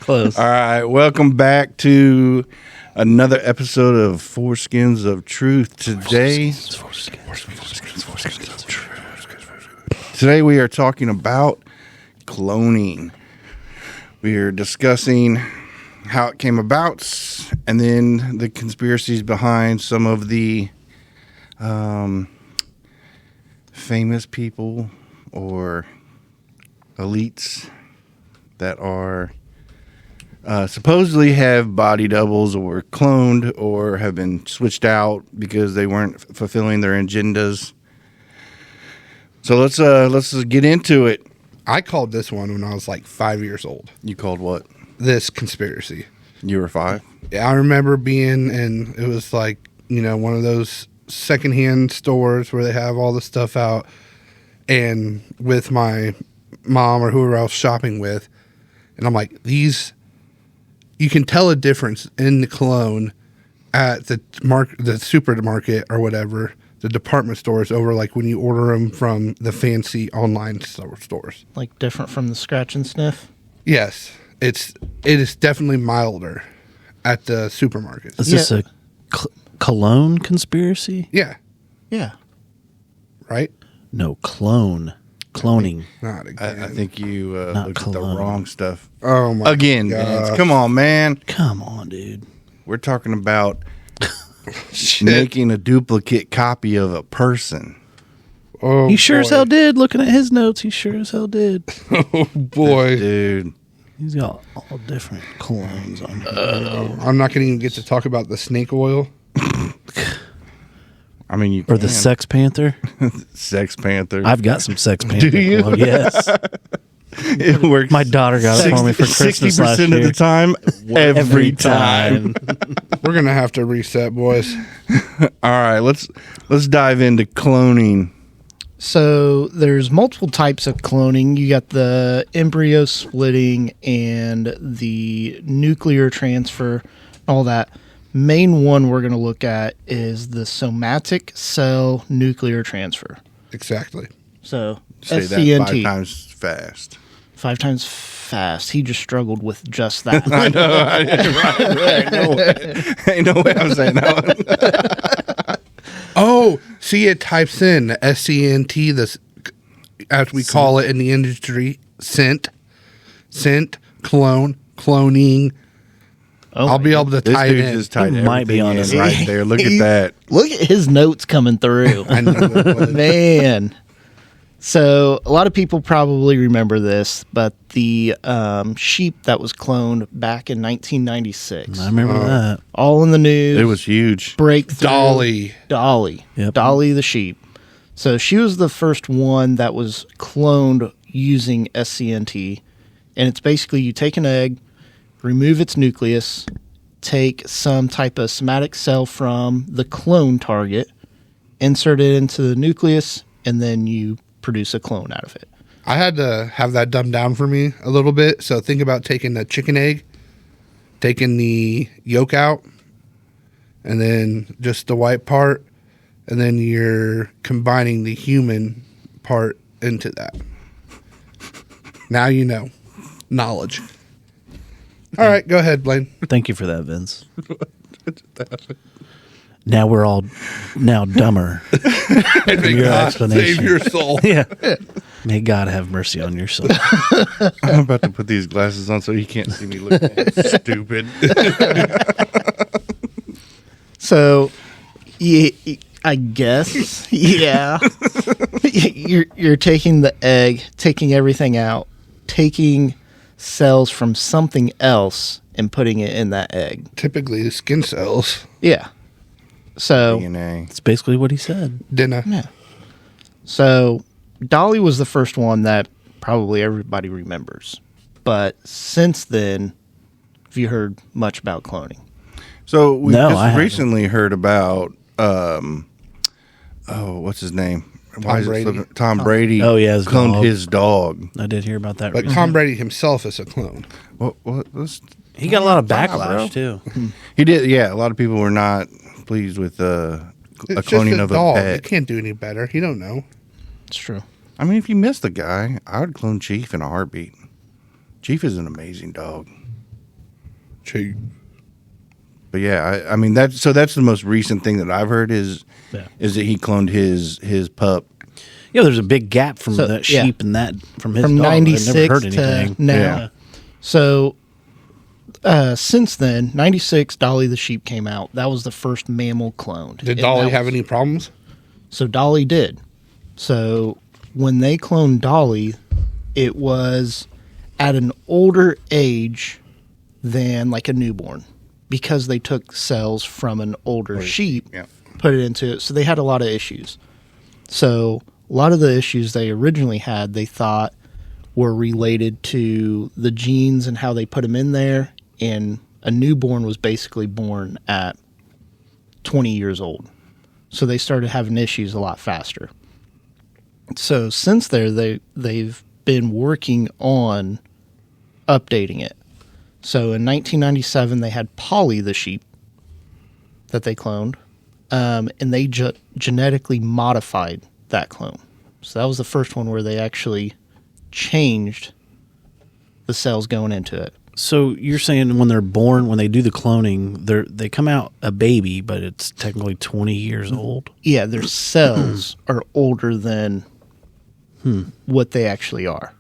Close. All right, welcome back to another episode of Four Skins of Truth. Today we are talking about cloning. We are discussing how it came about and then the conspiracies behind some of the famous people or elites that are supposedly have body doubles or cloned or have been switched out because they weren't fulfilling their agendas. So let's get into it. I called this one when I was like 5 years old. You called what? This conspiracy. You were 5? Yeah, I remember being in, it was like, you know, one of those secondhand stores where they have all the stuff out, and with my mom or whoever I was shopping with, and I'm like, these, you can tell a difference in the cologne at the supermarket or whatever, the department stores, over like when you order them from the fancy online stores. Like different from the scratch and sniff? Yes, it is definitely milder at the supermarkets. Is this a cologne conspiracy? Yeah, Yeah. right? No, cloning. Not again. I think you Not looked at the cologne. wrong stuff. Oh my Again, gosh. Vince, come on, man. Come on, dude. We're talking about making a duplicate copy of a person. Oh, He sure as boy. hell did. Looking at his notes, he sure as hell did. Oh boy, Dude. He's got all different colognes on here. I'm not going to even get to talk about the snake oil. I mean, you Or the can. Sex Panther. Sex Panther. I've got some Sex Panther. Do you? cologne, yes. It works. My daughter got it for me for Christmas last 60% year. of the time, every time. We're going to have to reset, boys. All right, let's dive into cloning. So there's multiple types of cloning. You got the embryo splitting and the nuclear transfer, all that. Main one we're going to look at is the somatic cell nuclear transfer. Exactly. So Say that SCNT. 5 times fast. 5 times fast. He just struggled with just that. I know. Right. Ain't no way I'm saying that. Oh, see, it types in SCNT, this, as we call it in the industry, scent, cloning. Oh, I'll be able to This tie it dude in. just tied He might be everything on in his right there. Look at that. Look at his notes coming through. I know it was. Man. So a lot of people probably remember this, but the sheep that was cloned back in 1996, I remember that. all in the news. It was huge. breakthrough. Dolly. Yep. Dolly the sheep. So she was the first one that was cloned using SCNT, and it's basically you take an egg, remove its nucleus, take some type of somatic cell from the clone target, insert it into the nucleus, and then you produce a clone out of it. I had to have that dumbed down for me a little bit. So think about taking a chicken egg, taking the yolk out, and then just the white part, and then you're combining the human part into that. Now you know. Knowledge. All right, go ahead, Blaine. Thank you for that, Vince. Now we're all dumber. Your God explanation. save your soul. Yeah. May God have mercy on your soul. I'm about to put these glasses on so you can't see me looking stupid. So, I guess, yeah, you're taking the egg, taking everything out, taking cells from something else and putting it in that egg. Typically, the skin cells. Yeah. So, DNA. That's basically what he said. Dinner. yeah. So, Dolly was the first one that probably everybody remembers. But since then, have you heard much about cloning? So we No, I just haven't. recently heard about what's his name? Why is it Brady. slipping? Tom Brady. Oh, yeah, his cloned dog. his dog. I did hear about that. But recently. Tom Brady himself is a clone. Let's He got a lot of Wow, backlash bro. too. He did, yeah. A lot of people were not pleased with a It's cloning just a of dog. a It pet. can't do any better. You don't know. It's true. I mean, if you missed the guy, I would clone Chief in a heartbeat. Chief is an amazing dog. Cheap. But yeah, I mean that's the most recent thing that I've heard is that he cloned his pup. Yeah, there's a big gap from the sheep and that from his dog. 96 I never heard anything. to now. Yeah. So since then, 96, Dolly the sheep came out. That was the first mammal cloned. Did Dolly have any problems? So Dolly did. So when they cloned Dolly, it was at an older age than like a newborn because they took cells from an older sheep, put it into it. So they had a lot of issues. So a lot of the issues they originally had, they thought were related to the genes and how they put them in there. And a newborn was basically born at 20 years old. So they started having issues a lot faster. So since they've been working on updating it. So in 1997, they had Polly the sheep that they cloned, and they genetically modified that clone. So that was the first one where they actually changed the cells going into it. So you're saying when they're born, when they do the cloning, they come out a baby, but it's technically 20 years old? Yeah, their cells are older than what they actually are.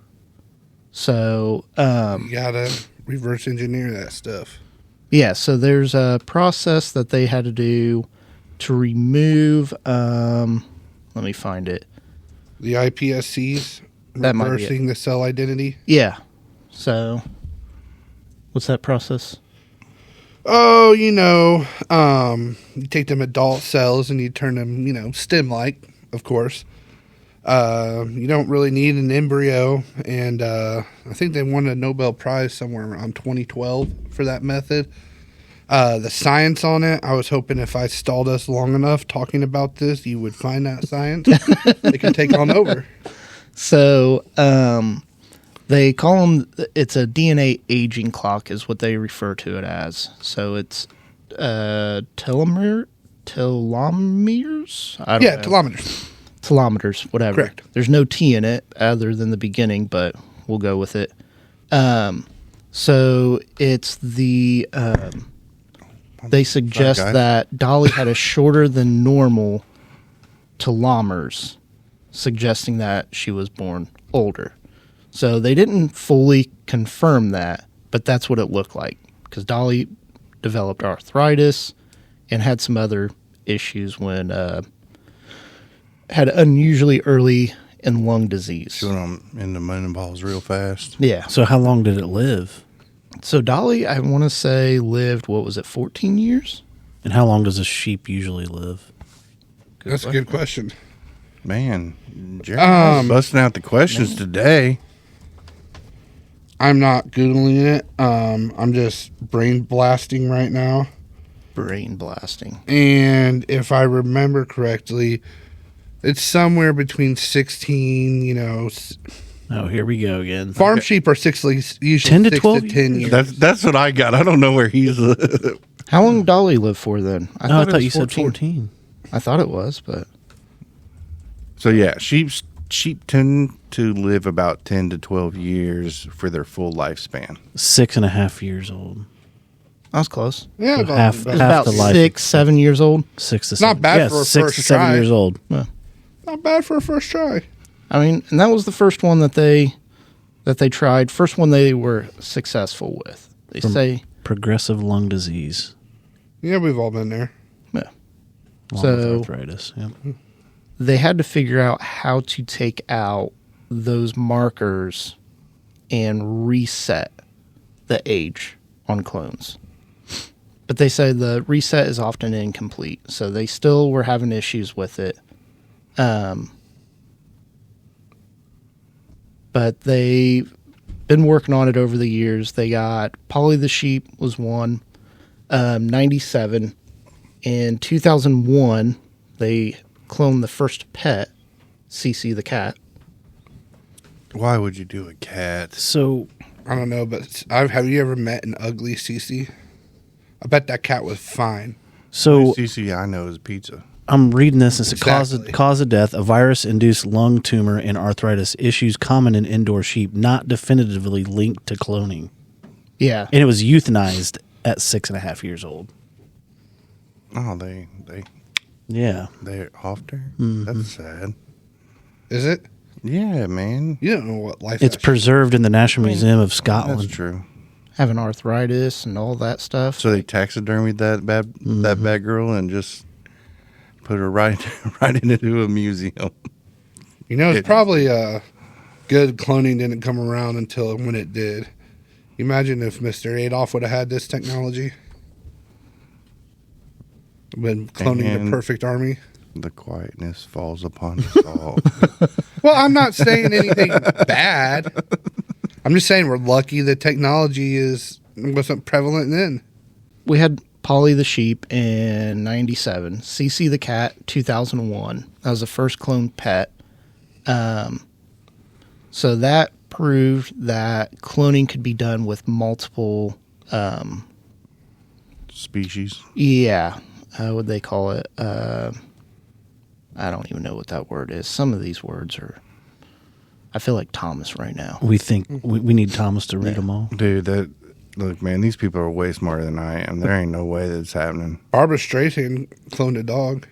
So You gotta reverse engineer that stuff. yeah, so there's a process that they had to do to remove. Let me find it. The iPSCs That might be reversing the cell identity. Yeah. So what's that process? Oh, you take them adult cells and you turn them, stem-like, of course. You don't really need an embryo, and I think they won a Nobel Prize somewhere around 2012 for that method. The science on it, I was hoping if I stalled us long enough talking about this, you would find that science. They can take on over. So they call them, it's a DNA aging clock is what they refer to it as. So it's telomeres? I don't know. Telometers. Telometers, whatever. Correct. There's no T in it other than the beginning, but we'll go with it. So it's the they suggest that Dolly had a shorter than normal telomeres, suggesting that she was born older. So they didn't fully confirm that, but that's what it looked like because Dolly developed arthritis and had some other issues when had unusually early and lung disease. She went on into menopause real fast. Yeah. So how long did it live? So Dolly, I want to say, lived, 14 years? And how long does a sheep usually live? That's a good question. Man, Jeremy's busting out the questions today. I'm not Googling it. I'm just brain blasting right now. Brain blasting. And if I remember correctly, it's somewhere between 16, Oh, here we go again. farm sheep are usually 10 to 6 12 to 10 years. That's what I got. I don't know where he's. How long did Dolly live for then? I it thought was you said 14. I thought it was, but So yeah, sheep tend to live about 10 to 12 years for their full lifespan. 6.5 years old. I was close. Yeah, So about, half- about- It was about the life 6-7 years old. 6 to Not 7. bad Yes, for a 6 first to 7 try. years old. not bad for a first try. I mean, and that was the first one that they tried. First one they were successful with. They say Progressive lung disease. Yeah, we've all been there. yeah. Along So- with arthritis. Yeah. They had to figure out how to take out those markers and reset the age on clones. But they say the reset is often incomplete, so they still were having issues with it. But they've been working on it over the years. They got Polly the sheep was one, 97. In 2001, they cloned the first pet, Cece the cat. Why would you do a cat? So I don't know, but have you ever met an ugly Cece? I bet that cat was fine. CC I know is pizza. I'm reading this. It's Exactly. a cause of death, a virus-induced lung tumor and arthritis, issues common in indoor sheep, not definitively linked to cloning. Yeah. And it was euthanized at 6.5 years old. Oh, Yeah. they're off there. That's sad. Is it? Yeah, man. You don't know what life. It's preserved in the National Museum of Scotland. That's true. Having arthritis and all that stuff. So they taxidermied that bad girl and just put her right into a museum. You know, it's probably good cloning didn't come around until when it did. You imagine if Mr. Adolf would have had this technology? Been cloning And the perfect army. The quietness falls upon us all. Well, I'm not saying anything bad. I'm just saying we're lucky that technology wasn't prevalent then. We had Polly the sheep in 97, Cece the cat 2001. That was the first cloned pet. So that proved that cloning could be done with multiple Species. Yeah. What would they call it? I don't even know what that word is. Some of these words are... I feel like Thomas right now. We think we need Thomas to read them all. Dude, look, man, these people are way smarter than I am. There ain't no way that's happening. Barbara Streisand cloned a dog.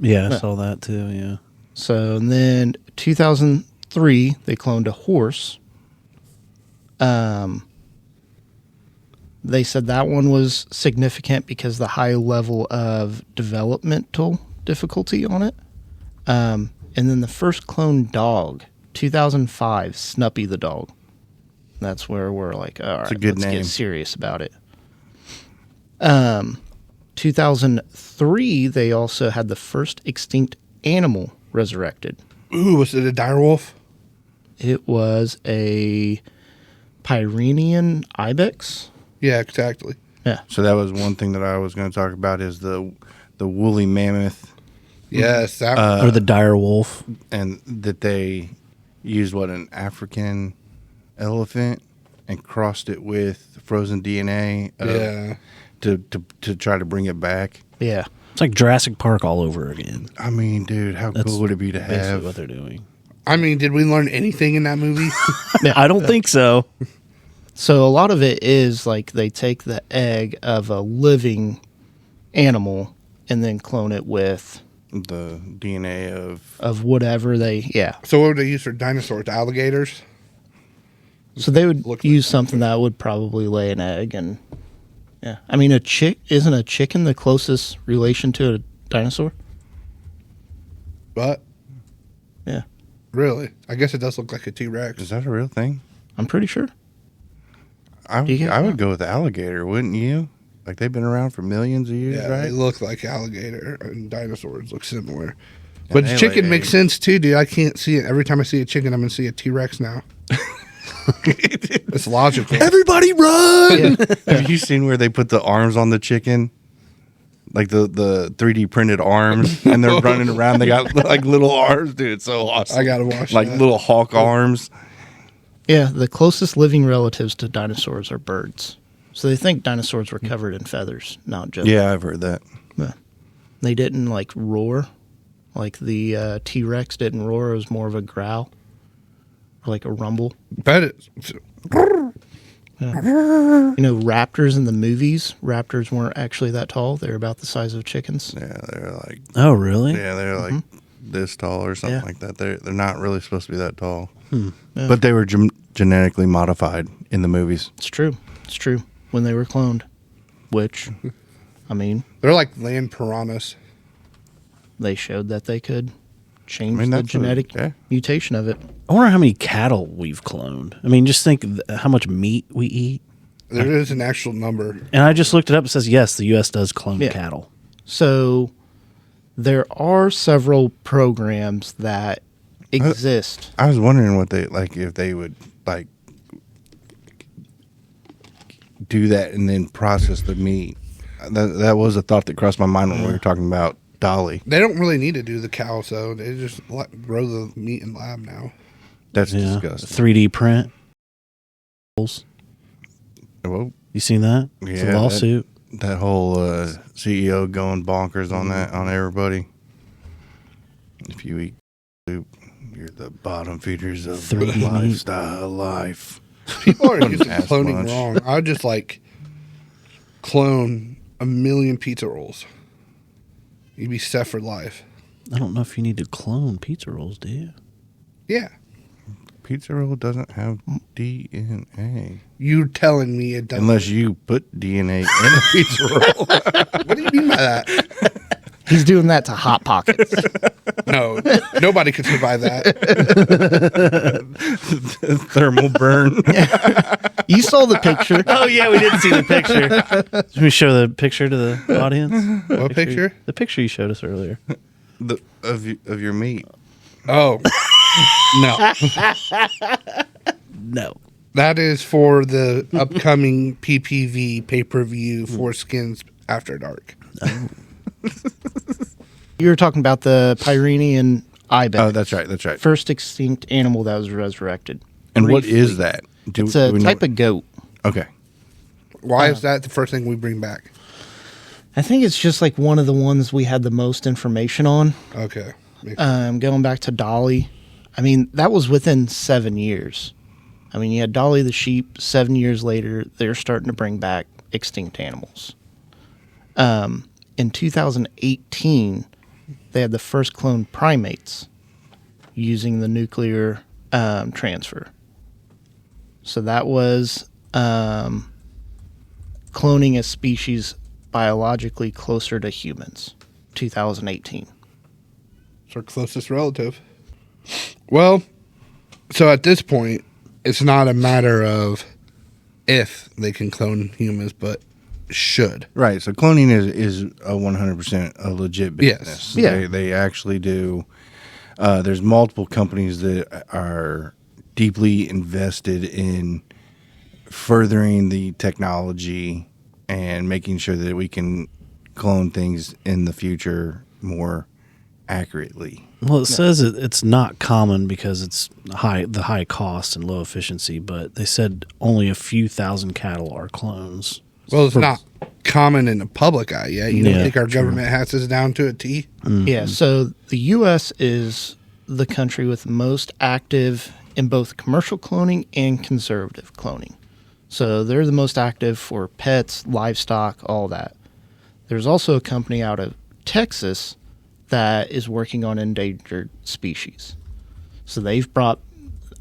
Yeah, I saw that too, yeah. So, and then 2003, they cloned a horse. They said that one was significant because the high level of developmental difficulty on it. And then the first cloned dog, 2005, Snuppy the dog. That's where we're like, all right, good let's name. get serious about it. 2003, they also had the first extinct animal resurrected. Ooh, was it a direwolf? It was a Pyrenean ibex. Yeah, exactly. Yeah. So that was one thing that I was going to talk about is the woolly mammoth, Yes, that Or the dire wolf. and that they used an African elephant and crossed it with frozen DNA yeah. to try to bring it back. Yeah. It's like Jurassic Park all over again. I mean, dude, how That's cool would it be to basically have? what they're doing. I mean, did we learn anything in that movie? I don't think so. So a lot of it is like they take the egg of a living animal and then clone it with The DNA of whatever yeah. So what would they use for dinosaurs? Alligators? So they would Look like use something that would probably lay an egg and yeah. I mean isn't a chicken the closest relation to a dinosaur? But Yeah. really, I guess it does look like a T-Rex. is that a real thing? I'm pretty sure. I Do you guys know? would go with alligator, wouldn't you? Like they've been around for millions of years, Yeah, right? they look like alligator, and dinosaurs look similar. And But they chicken lay makes eggs. sense too, dude. I can't see it. Every time I see a chicken, I'm gonna see a T-Rex now. It's logical. Everybody run! Have you seen where they put the arms on the chicken? Like the 3D printed arms, and they're running around. They got like little arms, dude. It's so awesome. I gotta watch like that. little hawk arms. Yeah, the closest living relatives to dinosaurs are birds. So they think dinosaurs were covered in feathers, not just Yeah, I've heard that. They didn't like roar, like the T-Rex didn't roar. It was more of a growl, or like a rumble. Bet it. You know, raptors in the movies. Raptors weren't actually that tall. They're about the size of chickens. Yeah, they're like Oh, really? they're like this tall or something Yeah. like that. They're not really supposed to be that tall, Yeah. but they were genetically modified in the movies. It's true. It's true. When they were cloned, which, I mean, They're like land piranhas. they showed that they could change I mean, the that's genetic yeah. mutation of it. I wonder how many cattle we've cloned. I mean, just think how much meat we eat. There is an actual number. And I just looked it up. It says, yes, the U.S. does clone Yeah. cattle. So there are several programs that exist. I was wondering what they like if they would like do that and then process the meat. That was a thought that crossed my mind when we were talking about Dolly. They don't really need to do the cows, though. They just grow the meat in lab now. That's Yeah. disgusting. 3D print. Well, You seen that? It's a Yeah, lawsuit. that whole CEO going bonkers on that on everybody. If you eat soup, you're the bottom feeders of the 3D meat. lifestyle life. People are using Ask cloning much. wrong. I would just clone 1,000,000 pizza rolls, you'd be set for life. I don't know if you need to clone pizza rolls, do you? Yeah. Pizza roll doesn't have DNA. You telling me it doesn't? Unless you put DNA in a pizza roll. What do you mean by that? He's doing that to Hot Pockets. No, nobody could survive that. Thermal burn. You saw the picture. Oh, yeah, we didn't see the picture. Should we show the picture to the audience? What picture? The picture you showed us earlier. Of your meat. Oh, no. No. That is for the upcoming PPV pay-per-view for Skins After Dark. You were talking about the Pyrenean ibex. Oh, that's right. That's right. First extinct animal that was resurrected. And what Briefly. is that? It's a type of goat. Okay. Why is that the first thing we bring back? I think it's just like one of the ones we had the most information on. Okay. Going back to Dolly, I mean, that was within 7 years. I mean, you had Dolly the sheep. 7 years later, they're starting to bring back extinct animals. In 2018, they had the first cloned primates using the nuclear transfer. So that was cloning a species biologically closer to humans. 2018. It's our closest relative. Well, so at this point, it's not a matter of if they can clone humans, but should. Right. So cloning is a 100% a legit business. Yes. Yeah. They actually do. There's multiple companies that are deeply invested in furthering the technology and making sure that we can clone things in the future more accurately. Well, it says it's not common because it's the high cost and low efficiency, but they said only a few thousand cattle are clones. Well, it's not common in the public eye yet. You don't Yeah, think our true. government has this down to a T? Yeah, so the U.S. is the country with most active in both commercial cloning and conservative cloning. So they're the most active for pets, livestock, all that. There's also a company out of Texas that is working on endangered species. So they've brought,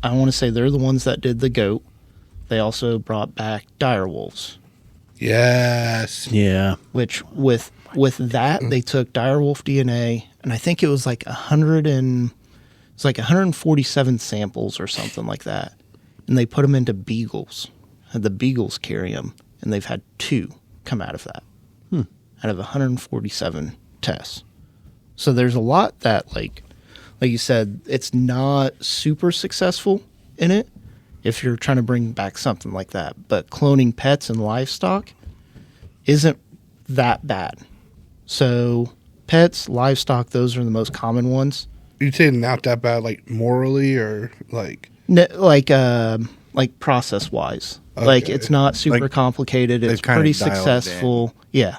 I want to say they're the ones that did the goat. They also brought back dire wolves, Yes. Yeah. which with that they took dire wolf DNA, and I think it was like 147 samples or something like that, and they put them into beagles. Had the beagles carry them, and they've had 2 come out of that out of 147 tests. So there's a lot that, like you said, it's not super successful in it if you're trying to bring back something like that. But cloning pets and livestock isn't that bad. So pets, livestock, those are the most common ones. You saying not that bad, like morally or like? Like process wise. Like Okay. it's not super Like, complicated. It's they've kinda pretty dialed it successful. Yeah.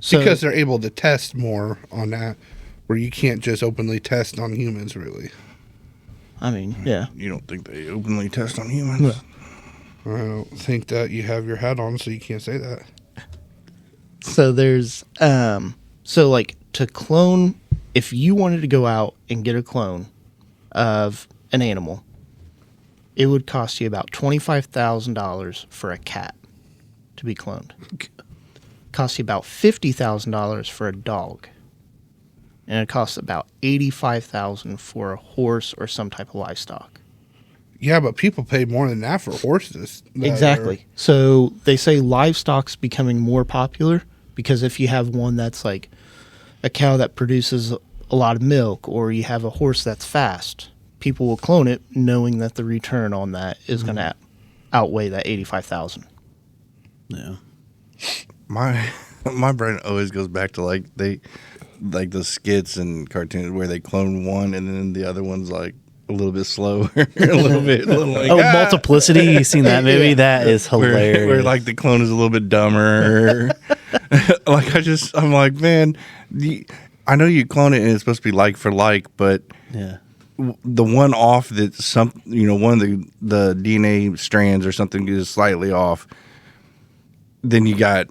So, Because they're able to test more on that, where you can't just openly test on humans, really. I mean, yeah. You don't think they openly test on humans? I don't think that you have your hat on, so you can't say that. So there's so like to clone, if you wanted to go out and get a clone of an animal, it would cost you about $25,000 for a cat to be cloned. Costs you about $50,000 for a dog. And it costs about $85,000 for a horse or some type of livestock. Yeah, but people pay more than that for horses. that Exactly. So they say livestock's becoming more popular because if you have one that's like a cow that produces a lot of milk, or you have a horse that's fast, people will clone it knowing that the return on that is going to outweigh that $85,000. Yeah. My brain always goes back to like the skits and cartoons where they clone one and then the other one's like a little bit slower, a little like, Oh, Multiplicity. You seen that movie? That is hilarious. where like the clone is a little bit dumber. I'm like, man, I know you clone it and it's supposed to be like for like, but yeah. the one off that one of the DNA strands or something is slightly off, then you got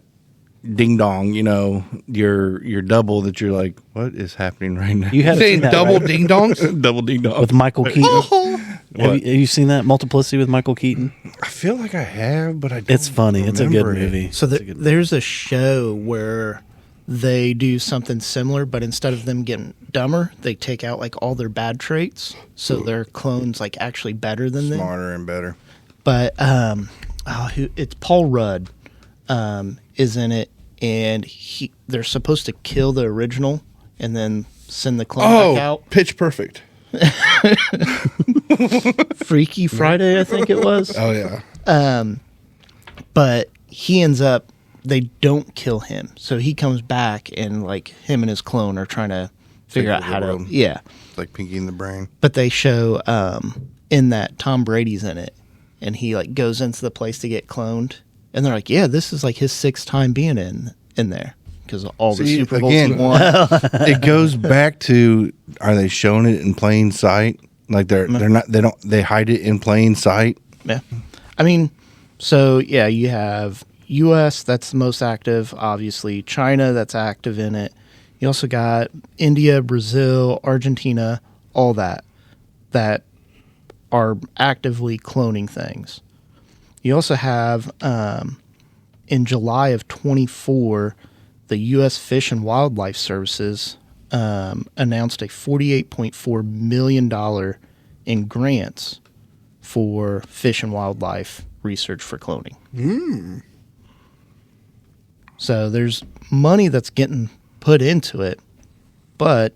ding dong, your double that you're like, what is happening right now? You had Saying that, double right? ding dongs? double ding dong With Michael Keaton. What? Have you seen that Multiplicity with Michael Keaton? I feel like I have, but I don't It's funny. It's a good remember it. movie. So It's a good movie. there's a show where they do something similar, but instead of them getting dumber, they take out like all their bad traits, so their clones like actually better than them. Smarter and better. But it's Paul Rudd is in it, and they're supposed to kill the original and then send the clone back out. Pitch Perfect. Freaky Friday, I think it was. Oh, yeah. But he ends up, they don't kill him. So he comes back, and like him and his clone are trying to figure out how to. world. Yeah. It's like Pinky in the Brain. But they show in that Tom Brady's in it, and he like goes into the place to get cloned, and they're like, "Yeah, this is like his 6th time being in there because all the See, Super Bowls again, he won." It goes back to, are they showing it in plain sight? Like they're not, they hide it in plain sight. Yeah, I mean, so yeah, you have U.S. that's the most active, obviously. China that's active in it. You also got India, Brazil, Argentina, all that are actively cloning things. You also have, in July of 24, the U.S. Fish and Wildlife Services announced a $48.4 million in grants for fish and wildlife research for cloning. So there's money that's getting put into it, but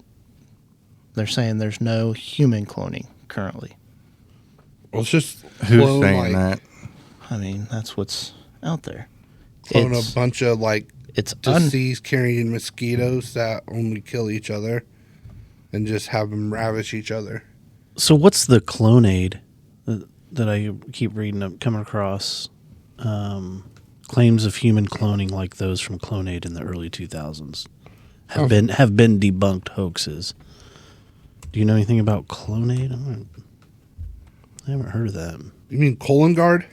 they're saying there's no human cloning currently. Well, it's just Who's clone, saying that? I mean, that's what's out there. Clone It's- a bunch of like It's disease-carrying mosquitoes that only kill each other, and just have them ravish each other. So what's the clonade that I keep coming across? Claims of human cloning like those from Clonade in the early 2000s have been debunked hoaxes. Do you know anything about Clonade? I haven't heard of that. You mean Colon Guard?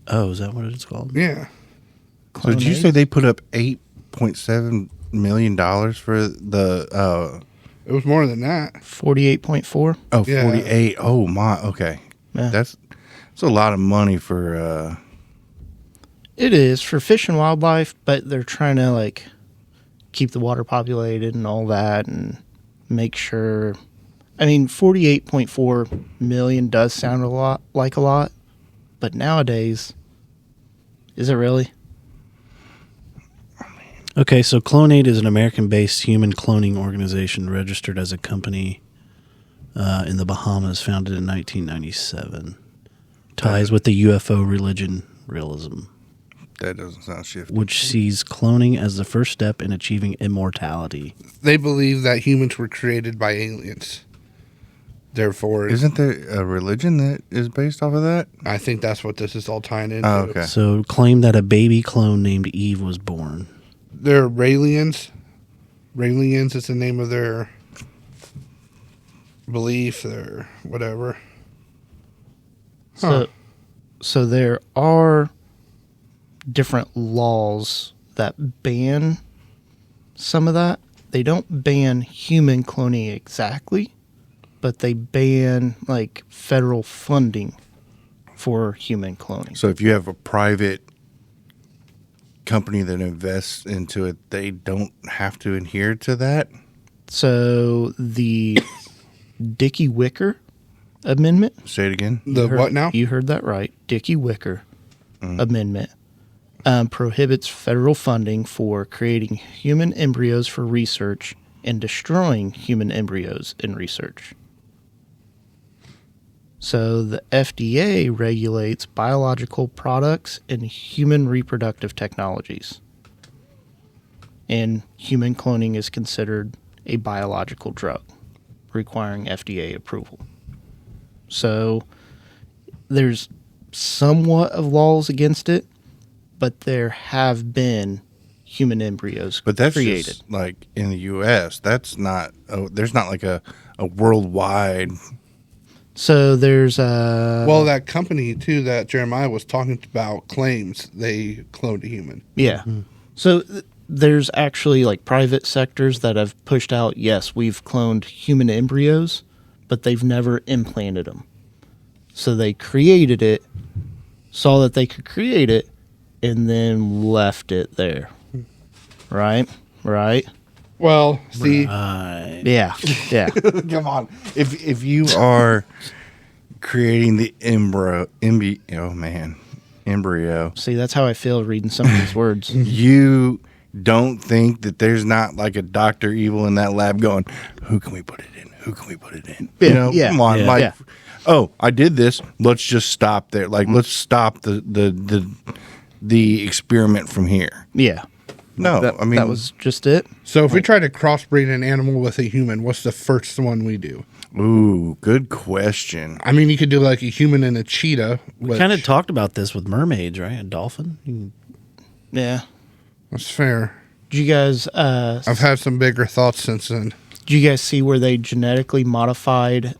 Oh, is that what it's called? Yeah. So did you say they put up $8.7 million for the It was more than that. 48.4. Yeah. 48? Oh my, okay. Yeah. That's a lot of money for It is for fish and wildlife, but they're trying to like keep the water populated and all that, and make sure. I mean, 48.4 million does sound a lot, but nowadays, is it really? Okay, so Clonade is an American-based human cloning organization registered as a company in the Bahamas, founded in 1997. Ties with the UFO religion realism, that doesn't sound shifty. which sees cloning as the first step in achieving immortality. They believe that humans were created by aliens. Therefore, Isn't there a religion that is based off of that? I think that's what this is all tying into. Oh, okay. So claim that a baby clone named Eve was born. They're Raelians. Raelians is the name of their belief or whatever. So there are different laws that ban some of that. They don't ban human cloning exactly, but they ban like federal funding for human cloning. So if you have a private company that invests into it, they don't have to adhere to that? So the Dickey Wicker Amendment. Say it again. The what now? You heard that right. Dickey Wicker Amendment prohibits federal funding for creating human embryos for research and destroying human embryos in research. So the FDA regulates biological products and human reproductive technologies. And human cloning is considered a biological drug, requiring FDA approval. So there's somewhat of laws against it, but there have been human embryos But that's created. just like in the U.S. That's not. There's not like a worldwide. So there's Well, that company too that Jeremiah was talking about claims they cloned a human. yeah. So there's actually like private sectors that have pushed out, yes, we've cloned human embryos, but they've never implanted them. So they created it, saw that they could create it, and then left it there. Right? Right? Well, see, Right. Yeah. Yeah. Come on. If you are creating the embryo, See, that's how I feel reading some of these words. you don't think that there's not like a Dr. Evil in that lab going, who can we put it in? Who can we put it in? Yeah, You know, yeah, come on. yeah. Like, Yeah. oh, I did this. Let's just stop there. Like, let's stop the experiment from here. Yeah. No, That, I mean, that was just it. so if we try to crossbreed an animal with a human, what's the first one we do? ooh, good question. I mean, you could do like a human and a cheetah. We kind of talked about this with mermaids, right? A dolphin. Yeah. That's fair. Did you guys I've had some bigger thoughts since then. did you guys see where they genetically modified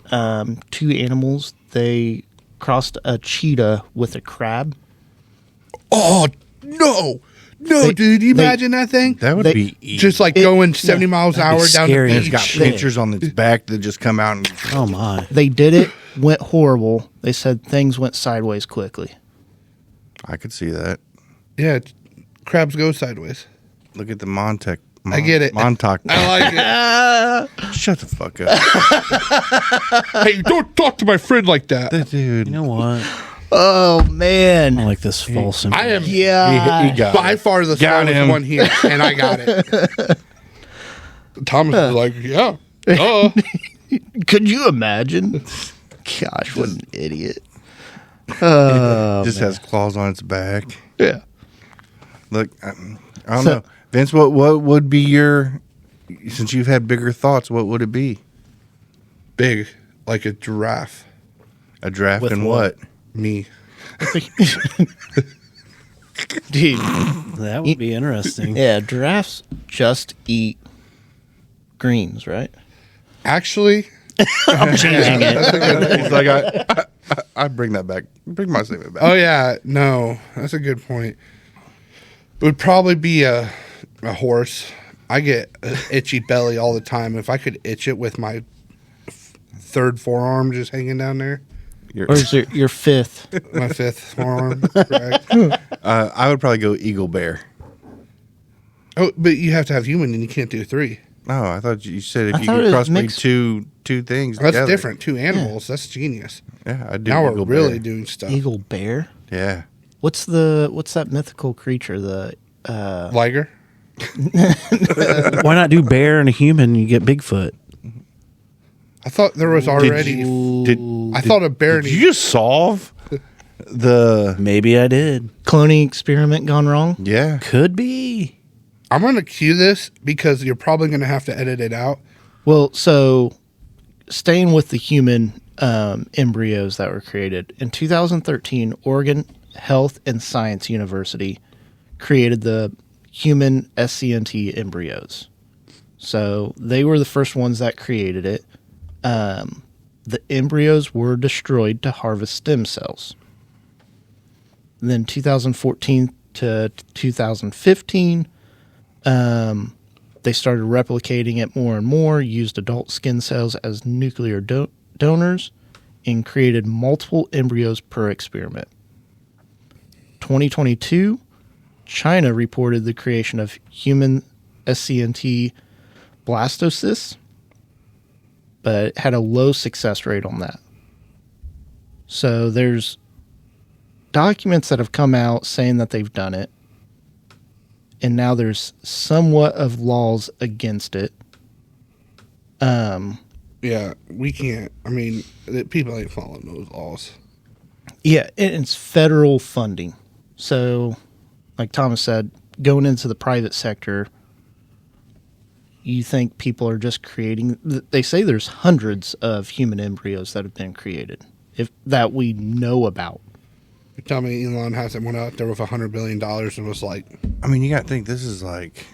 two animals? They crossed a cheetah with a crab. Oh no, dude! You imagine that thing? That would They- be easy. Just like going 70 miles an that'd be hour down scary. the And it's beach. got pictures on its back that just come out and Oh my! They did it, went horrible. They said things went sideways quickly. I could see that. Yeah, crabs go sideways. Look at the Montauk. I get it. Montauk. I like it. Shut the fuck up. Hey, don't talk to my friend like that. Dude. You know what? Oh I man. don't like this false. I am Yeah. He got by it. far the Got smallest him. one here, and I got it. Thomas is like, yeah. Duh. Could you imagine? Gosh, what an idiot. Just has claws on its back. Yeah. Look, I don't So- know. Vince, what would be your, since you've had bigger thoughts, what would it be? Big, like a giraffe. A draft With and what? what? Me. Dude. That would be interesting. Yeah, giraffes just eat greens, right? Actually, I'm changing it. He's like, I bring that back. Bring my statement back. oh yeah, no, that's a good point. It would probably be a horse. I get an itchy belly all the time. If I could itch it with my third forearm just hanging down there, You're- Or is it your fifth? my fifth forearm. Correct. I would probably go eagle bear. Oh, but you have to have human, and you can't do three. Oh, I thought you said if I you thought could it was crossbreed mixed. two things That's together. different. Two animals. That's genius. Yeah, I do. Now we're eagle really bear. doing stuff. Eagle bear? Yeah. What's that mythical creature? The Liger. Why not do bear and a human? You get Bigfoot. I thought there was already. I thought a bear. Did you just solve the? Maybe I did. cloning experiment gone wrong? Yeah. Could be. I'm going to cue this because you're probably going to have to edit it out. Well, so staying with the human embryos that were created in 2013, Oregon Health and Science University created the human SCNT embryos. So they were the first ones that created it. The embryos were destroyed to harvest stem cells. And then 2014 to 2015, they started replicating it more and more, used adult skin cells as nuclear donors, and created multiple embryos per experiment. 2022, China reported the creation of human SCNT blastocysts, but it had a low success rate on that. So there's documents that have come out saying that they've done it, and now there's somewhat of laws against it. Yeah, we can't. I mean, people ain't following those laws. Yeah, and it's federal funding. So, like Thomas said, going into the private sector, you think people are just creating. They say there's hundreds of human embryos that have been created, if that we know about. You tell me Elon hasn't went out there with $100 billion and was like, I mean, you got to think this is like,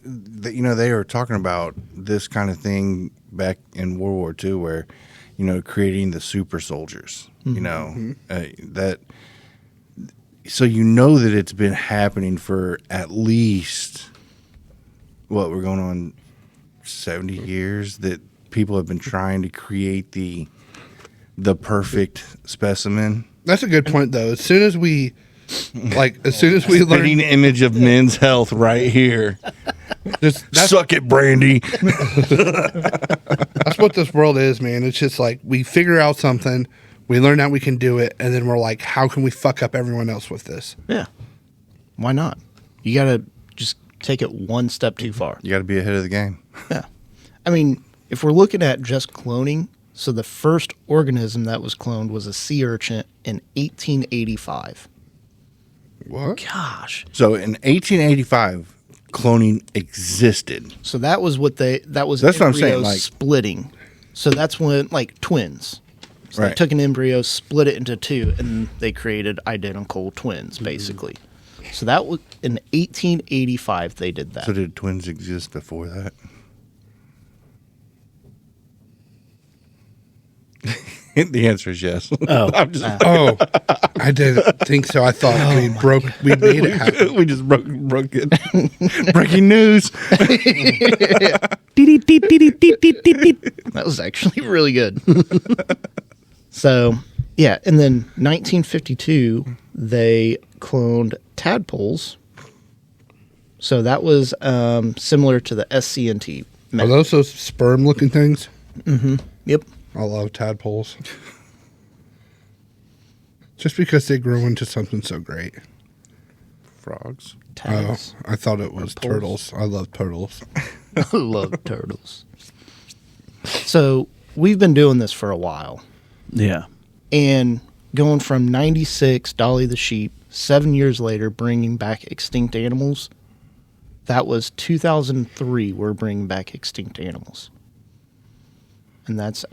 they were talking about this kind of thing back in World War II, where creating the super soldiers, that. So that it's been happening for at least, we're going on 70 years that people have been trying to create the perfect specimen. That's a good point, though. As soon as we learn Spitting image of men's health right here. Suck it, Brandy. That's what this world is, man. It's just like we figure out something, we learn out we can do it, and then we're like, how can we fuck up everyone else with this? Yeah. Why not? You got to just take it one step too far. You got to be ahead of the game. Yeah. I mean, if we're looking at just cloning, so the first organism that was cloned was a sea urchin in 1885. What? Gosh. So in 1885, cloning existed. So that was That's what I'm saying, embryos like- splitting. So that's when, like, twins. So they Right. took an embryo, split it into two, and they created identical twins, basically. So that was in 1885 they did that. So did twins exist before that? The answer is yes. Oh. I'm just, Oh, I didn't think so. I thought we made it happen. we just broke it. Breaking news. That was actually really good. So, yeah, and then 1952, they cloned tadpoles. So that was similar to the SCNT Are method. those sperm-looking things? Yep. I love tadpoles. Just because they grow into something so great. Frogs. Tads. Oh, I thought it was Turtles. turtles. I love turtles. I love turtles. So we've been doing this for a while. Yeah. And going from 96, Dolly the sheep, 7 years later, bringing back extinct animals. That was 2003, we're bringing back extinct animals. And that's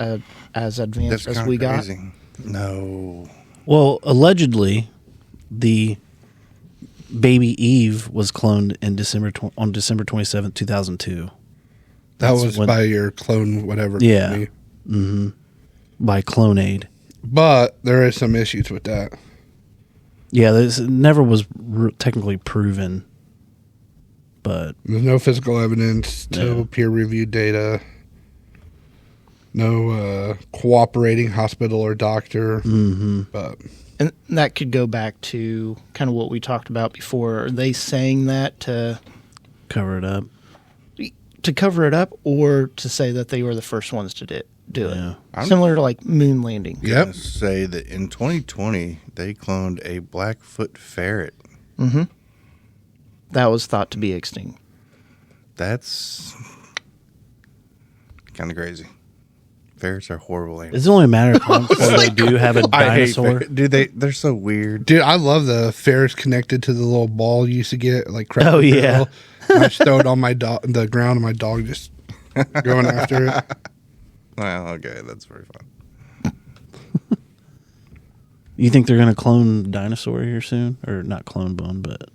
as advanced That's as we got. crazy. No. Well, allegedly, the baby Eve was cloned in on December 27th, 2002. That That's was when- by your clone whatever. Yeah. company. By Clonaid. But there is some issues with that. Yeah, this never was technically proven, but There's no physical evidence, no Yeah. peer-reviewed data, no cooperating hospital or doctor. But And that could go back to kind of what we talked about before. Are they saying that to cover it up. cover it up, or to say that they were the first ones to do Yeah. it? Similar to like moon landing. yep, Gonna say that in 2020 they cloned a Blackfoot ferret. That was thought to be extinct. That's kind of crazy. Ferrets are horrible animals. It's only a matter of time before they do have a I hate dinosaur. ferrets. Dude, they're so weird. dude, I love the ferrets connected to the little ball you used to get, like Cracker Oh, yeah. Barrel. I just throw it on the ground, and my dog just going after it. Well, okay, that's very fun. You think they're going to clone a dinosaur here soon? Or not clone one, but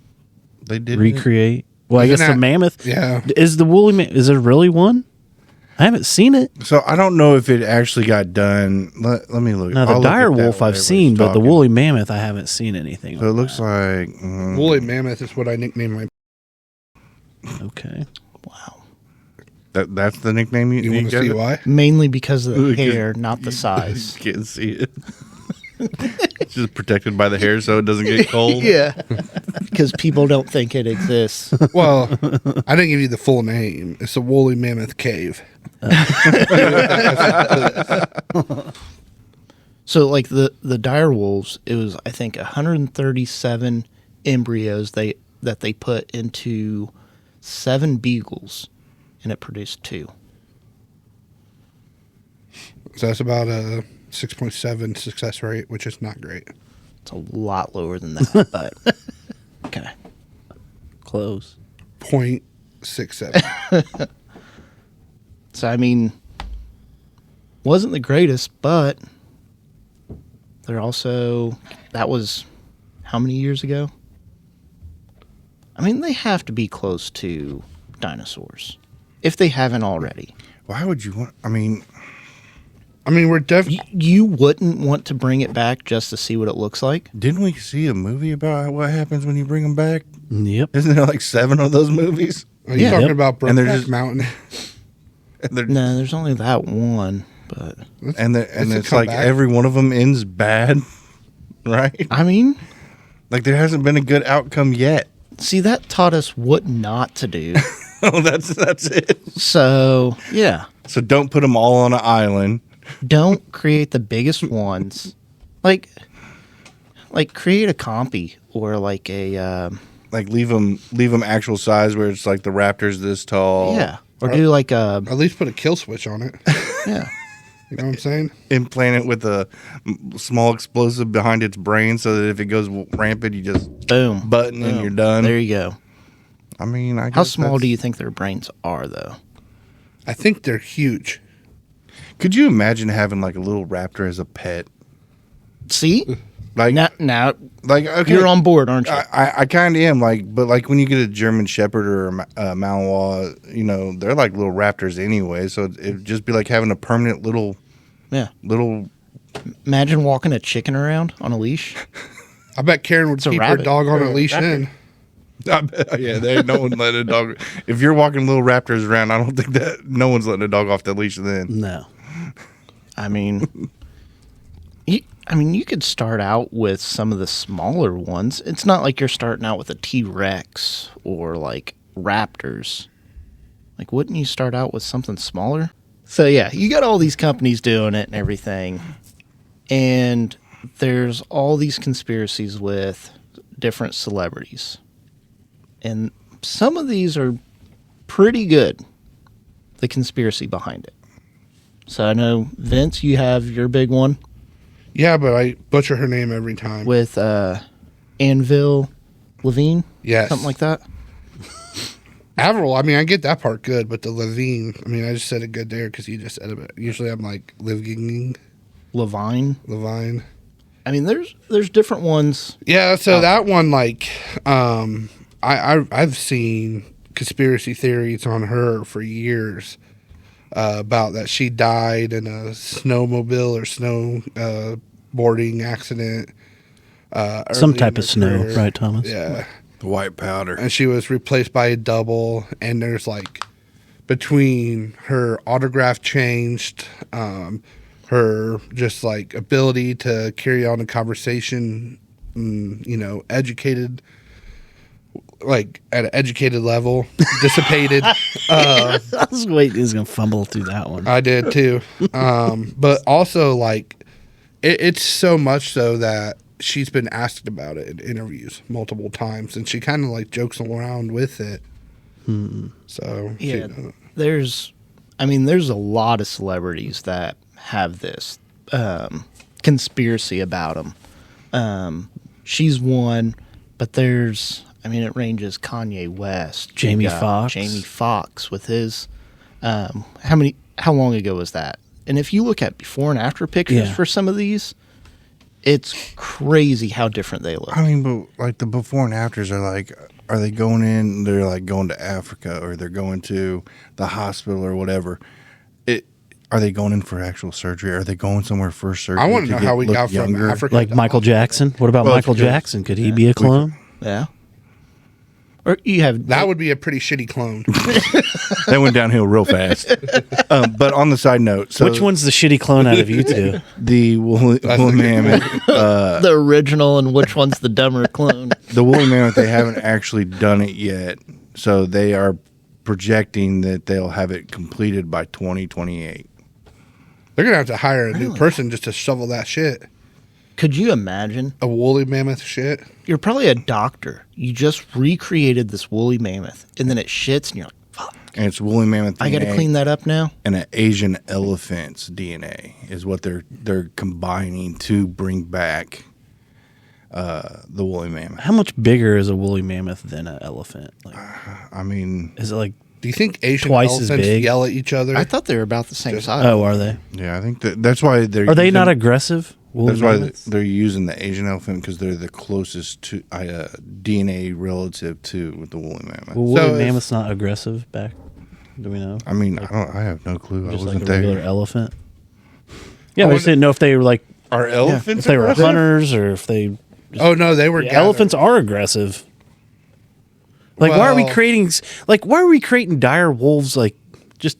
They did recreate? Well, I Isn't guess the that- mammoth. Yeah. Is the woolly is there really one? I haven't seen it. So I don't know if it actually got done. Let me look. Now, the I'll look at dire that wolf while I've seen, everybody's but the talking. woolly mammoth I haven't seen anything. So it on looks that. like Woolly mammoth is what I nicknamed my. Okay. Wow. that's the nickname you You want to see got? why? Mainly because of the Look at- hair, not the size. Can't see it. It's just protected by the hair so it doesn't get cold. Yeah. Because people don't think it exists. Well, I didn't give you the full name. It's the Woolly Mammoth Cave. So, like the dire wolves, it was I think 137 embryos that they put into 7 beagles, and it produced 2. So that's about a 6.7 success rate, which is not great. It's a lot lower than that, but okay. Close. 0.67. So I mean, wasn't the greatest, but they're also that was how many years ago? I mean, they have to be close to dinosaurs if they haven't already. Why would you want? I mean, I mean, we're definitely. You wouldn't want to bring it back just to see what it looks like. Didn't we see a movie about what happens when you bring them back? Yep. Isn't there like 7 of those movies? Are you talking Yep. about And they're Brokeback just- Mountain? No, there's only that one, but And It's a it's like comeback. every one of them ends bad, right? I mean, Like there hasn't been a good outcome yet. see, that taught us what not to do. Oh, that's it. So, yeah, So don't put them all on an island. don't create the biggest ones. Like create a compy or like a Like leave them actual size where it's like the raptor's this tall. yeah, or do like a At least put a kill switch on it. yeah. You know what I'm saying? Implant it with a small explosive behind its brain so that if it goes rampant, you just Boom. button and Boom. you're done. There you go. I mean, I How guess small that's- do you think their brains are, though? I think they're huge. Could you imagine having like a little raptor as a pet? See? Like, Now like okay, you're on board, aren't you? I kind of am but like when you get a German Shepherd or a Malinois, you know, they're like little raptors anyway. So it'd just be like having a permanent little. Yeah. Imagine Walking a chicken around on a leash. I bet Karen would a keep her rabbit. dog on Or a a leash raptor. then. Yeah, there ain't no one letting a dog. If you're walking little raptors around, I don't think that no one's letting a dog off the leash then. No. I mean, you could start out with some of the smaller ones. It's not like you're starting out with a T-Rex or like raptors. Like, wouldn't you start out with something smaller? So yeah, you got all these companies doing it and everything, and there's all these conspiracies with different celebrities, and some of these are pretty good. The conspiracy behind it. So I know, Vince, you have your big one Yeah, but I butcher her name every time. with Anvil Levine, Yes. something like that. Avril, I mean, I get that part good, but the Levine, I mean, I just said it good there because you just said it. Usually I'm like, Levine. Levine. I mean, there's different ones. Yeah, so that one, like, I've seen conspiracy theories on her for years about that she died in a snowmobile or snow boarding accident. Some early type in of her snow, career. right, Thomas? Yeah. The white powder. And she was replaced by a double, and there's like between her autograph changed, her just like ability to carry on a conversation, you know, educated, like at an educated level, dissipated. I was waiting. He was going to fumble through that one. I did too. But also like it's so much so that she's been asked about it in interviews multiple times, and she kind of like jokes around with it. So Yeah, there's a lot of celebrities that have this conspiracy about them. She's one, but it ranges Kanye West, Jamie You got Foxx. Jamie Foxx with his how long ago was that? And if you look at before and after pictures Yeah. for some of these, it's crazy how different they look. I mean, but like the before and afters are like, are they going in? They're like going to Africa, or they're going to the hospital, or whatever. Are they going in for actual surgery? Are they going somewhere for surgery? I want to know how we got from Africa Like to Michael Jackson. What about Well, Michael because- Jackson? Could he be a clone? Yeah. Or you have That would be a pretty shitty clone. That went downhill real fast. But on the side note, so Which one's the shitty clone out of you two? the woolly mammoth? the original, and which one's the dumber clone? The woolly mammoth, they haven't actually done it yet, so they are projecting that they'll have it completed by 2028. They're gonna have to hire a new person just to shovel that shit. Could you imagine? A woolly mammoth shit. You're probably a doctor. You just recreated this woolly mammoth, and then it shits, and you're like, fuck, And it's woolly mammoth DNA I got to clean that up now? and an Asian elephant's DNA is what they're combining to bring back the woolly mammoth. How much bigger is a woolly mammoth than an elephant? Like, I mean, is it like? Do you think Asian Twice as elephants big? yell at each other? I thought they were about the same size. Oh, are they? yeah, I think that's why they're. Are they using- not aggressive? Woolly That's why mammoths? they're using the Asian elephant, because they're the closest to DNA relative to the woolly mammoth. Well, woolly So if- mammoth's not aggressive back. Do we know? I mean, I have no clue. I Just like wasn't a regular there. elephant. Yeah, I just didn't know if they were like Are elephants? if they were aggressive? hunters or if they. Oh no, they were Elephants are aggressive. Like, why are we Well- creating? Like, why are we creating dire wolves? Like, just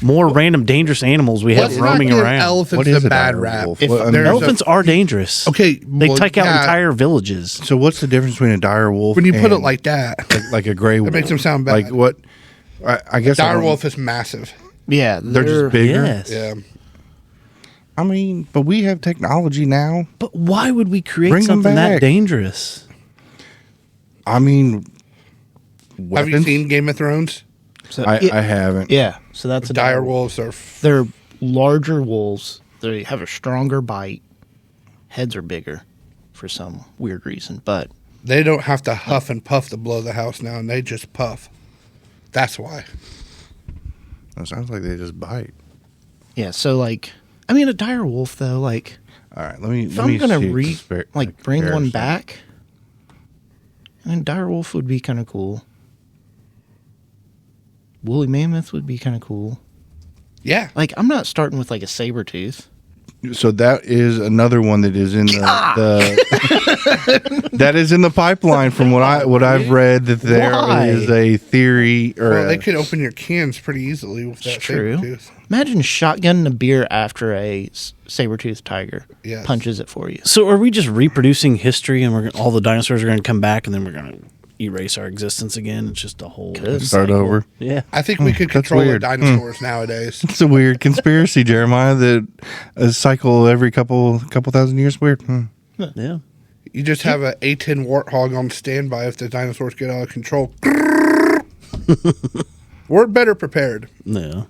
more random dangerous animals we have Let's roaming not give around. elephants What is a a bad dire rap. wolf? If Well, I mean, there's a- Elephants are dangerous. Okay, They well, take out yeah, entire villages. So what's the difference between a dire wolf When you put it and like that, like a gray wolf? makes them sound bad. Like what? I guess I dire don't- wolf is massive. Yeah, They're just bigger. Yes. Yeah, I mean, but we have technology now. But why would we create Bring 'em something that back. dangerous? I mean, have you weapons? seen Game of Thrones? So, I yeah, haven't. yeah, so that's a Dire wolves are. They're larger wolves. They have a stronger bite. Heads are bigger for some weird reason, but They don't have to huff and puff to blow the house down. They just puff. That's why. It sounds like they just bite. yeah. So like, I mean, a dire wolf though, like, All right, let me. if let I'm me gonna see a bring one comparison. back, I mean, dire wolf would be kind of cool. Woolly mammoth would be kind of cool. Yeah. Like, I'm not starting with like a saber tooth. So that is another one that is in the that is in the pipeline from what I've read that there Why? is a theory or Well, they a- could open your cans pretty easily with that It's true. saber-tooth. Imagine shotgunning a beer after a saber-toothed tiger Yes. punches it for you. So, are we just reproducing history, and all the dinosaurs are going to come back, and then we're going to erase our existence again? It's just a whole Could. start cycle. over. Yeah. I think we could that's control the weird. dinosaurs nowadays. It's a weird conspiracy, Jeremiah. That a cycle every couple thousand years. Weird. Yeah. You just have a A10 warthog on standby if the dinosaurs get out of control. We're better prepared. Yeah.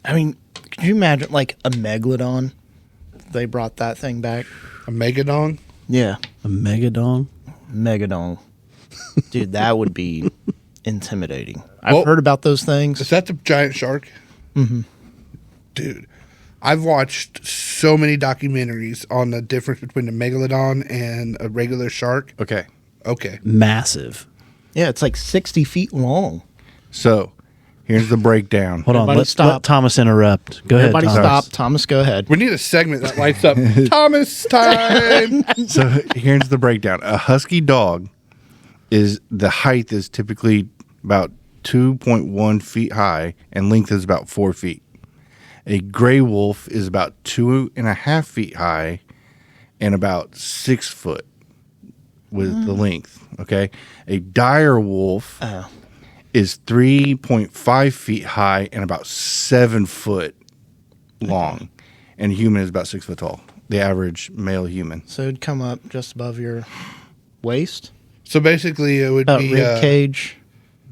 I mean, could you imagine like a megalodon? They brought that thing back. A megadon. Yeah, A megadon. megalodon. Dude, that would be intimidating. I've Well- heard about those things. Is that the giant shark? Mm-hmm. Dude, I've watched so many documentaries on the difference between a megalodon and a regular shark. Okay. Okay. Massive. Yeah, it's like 60 feet long. So here's the breakdown. Hold on. Everybody Let stop. Thomas interrupt. Go Everybody ahead, Thomas. stop. Thomas, go ahead. We need a segment that lights up Thomas time. So here's the breakdown. A husky dog is the height is typically about 2.1 feet high and length is about 4 feet. A gray wolf is about 2.5 feet high and about 6 foot with the length. Okay. A dire wolf Oh. is 3.5 feet high and about 7 foot long. And a human is about 6 foot tall. The average male human. So it'd come up just above your waist, So basically, it would about be rib cage.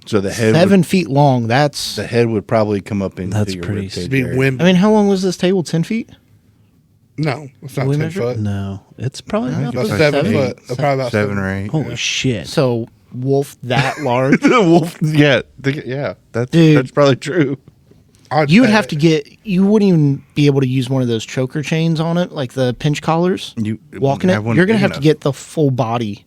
So the head 7 feet long. That's. the head would probably come up into That's your pretty ribcage be area. wind. I mean, how long was this table? 10 feet? No, it's not We 10 measure? foot. No, it's probably I not. think About it was 7 7. foot. Probably about 7 or 8. Holy shit. So wolf that large. The wolf, yeah, that's Dude. that's probably true. I'd You would bet have it. to get. You wouldn't even be able to use one of those choker chains on it, like the pinch collars. You Walking it, have one you're gonna big have to enough. get the full body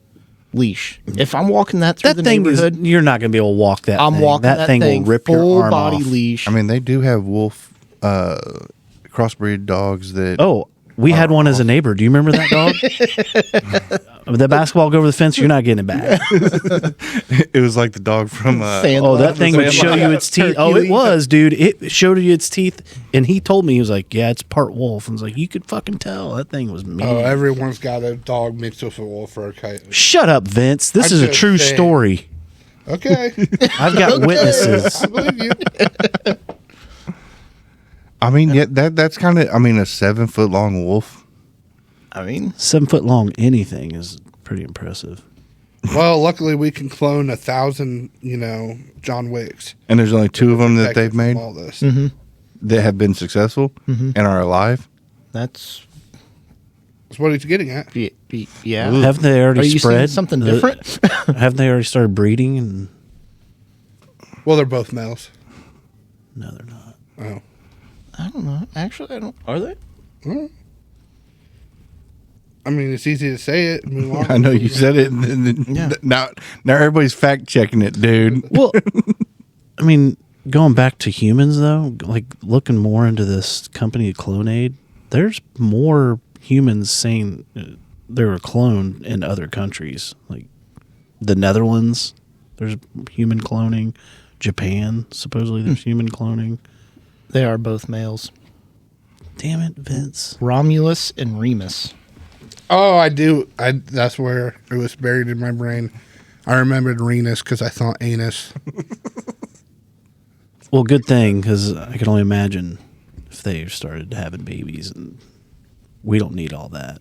leash. If I'm walking that through That the thing is, neighborhood, you're not going to be able to walk that I'm thing. walking that thing will rip full your arm body off. leash. I mean, they do have wolf crossbreed dogs that. Oh, we had one as a neighbor. Do you remember that dog? The basketball go over the fence. You're not getting it back. It was like the dog from. Oh, that thing would show you its teeth. Oh, it was, dude. It showed you its teeth, and he told me he was like, "Yeah, it's part wolf." And I was like, "You could fucking tell that thing was mean." Oh, everyone's got a dog mixed with a wolf or a coyote. Shut up, Vince. This I'm is a just true saying. story. Okay. I've got witnesses. I believe you. I mean, yeah, that's kind of. I mean, a 7 foot long wolf. I mean, 7 foot long anything is pretty impressive. Well, luckily we can clone 1,000, John Wicks. And there's only 2 of them that Protected they've from made all this. that have been successful and are alive. that's That's what he's getting at. yeah. Haven't they already Are you spread seeing something different? Haven't they already started breeding? And Well, they're both males. no, they're not. Oh. I don't know. Actually, I don't. Are they? I mean, it's easy to say it. and move on. I know you said it. And then Yeah. now everybody's fact checking it, dude. Well, I mean, going back to humans though, like looking more into this company, Clonade, There's more humans saying they were cloned in other countries, like the Netherlands. There's human cloning. Japan, supposedly there's human cloning. They are both males. Damn it, Vince. Romulus and Remus. Oh, I do. That's where it was buried in my brain. I remembered Renus because I thought anus. Well, good thing, because I can only imagine if they started having babies, and we don't need all that.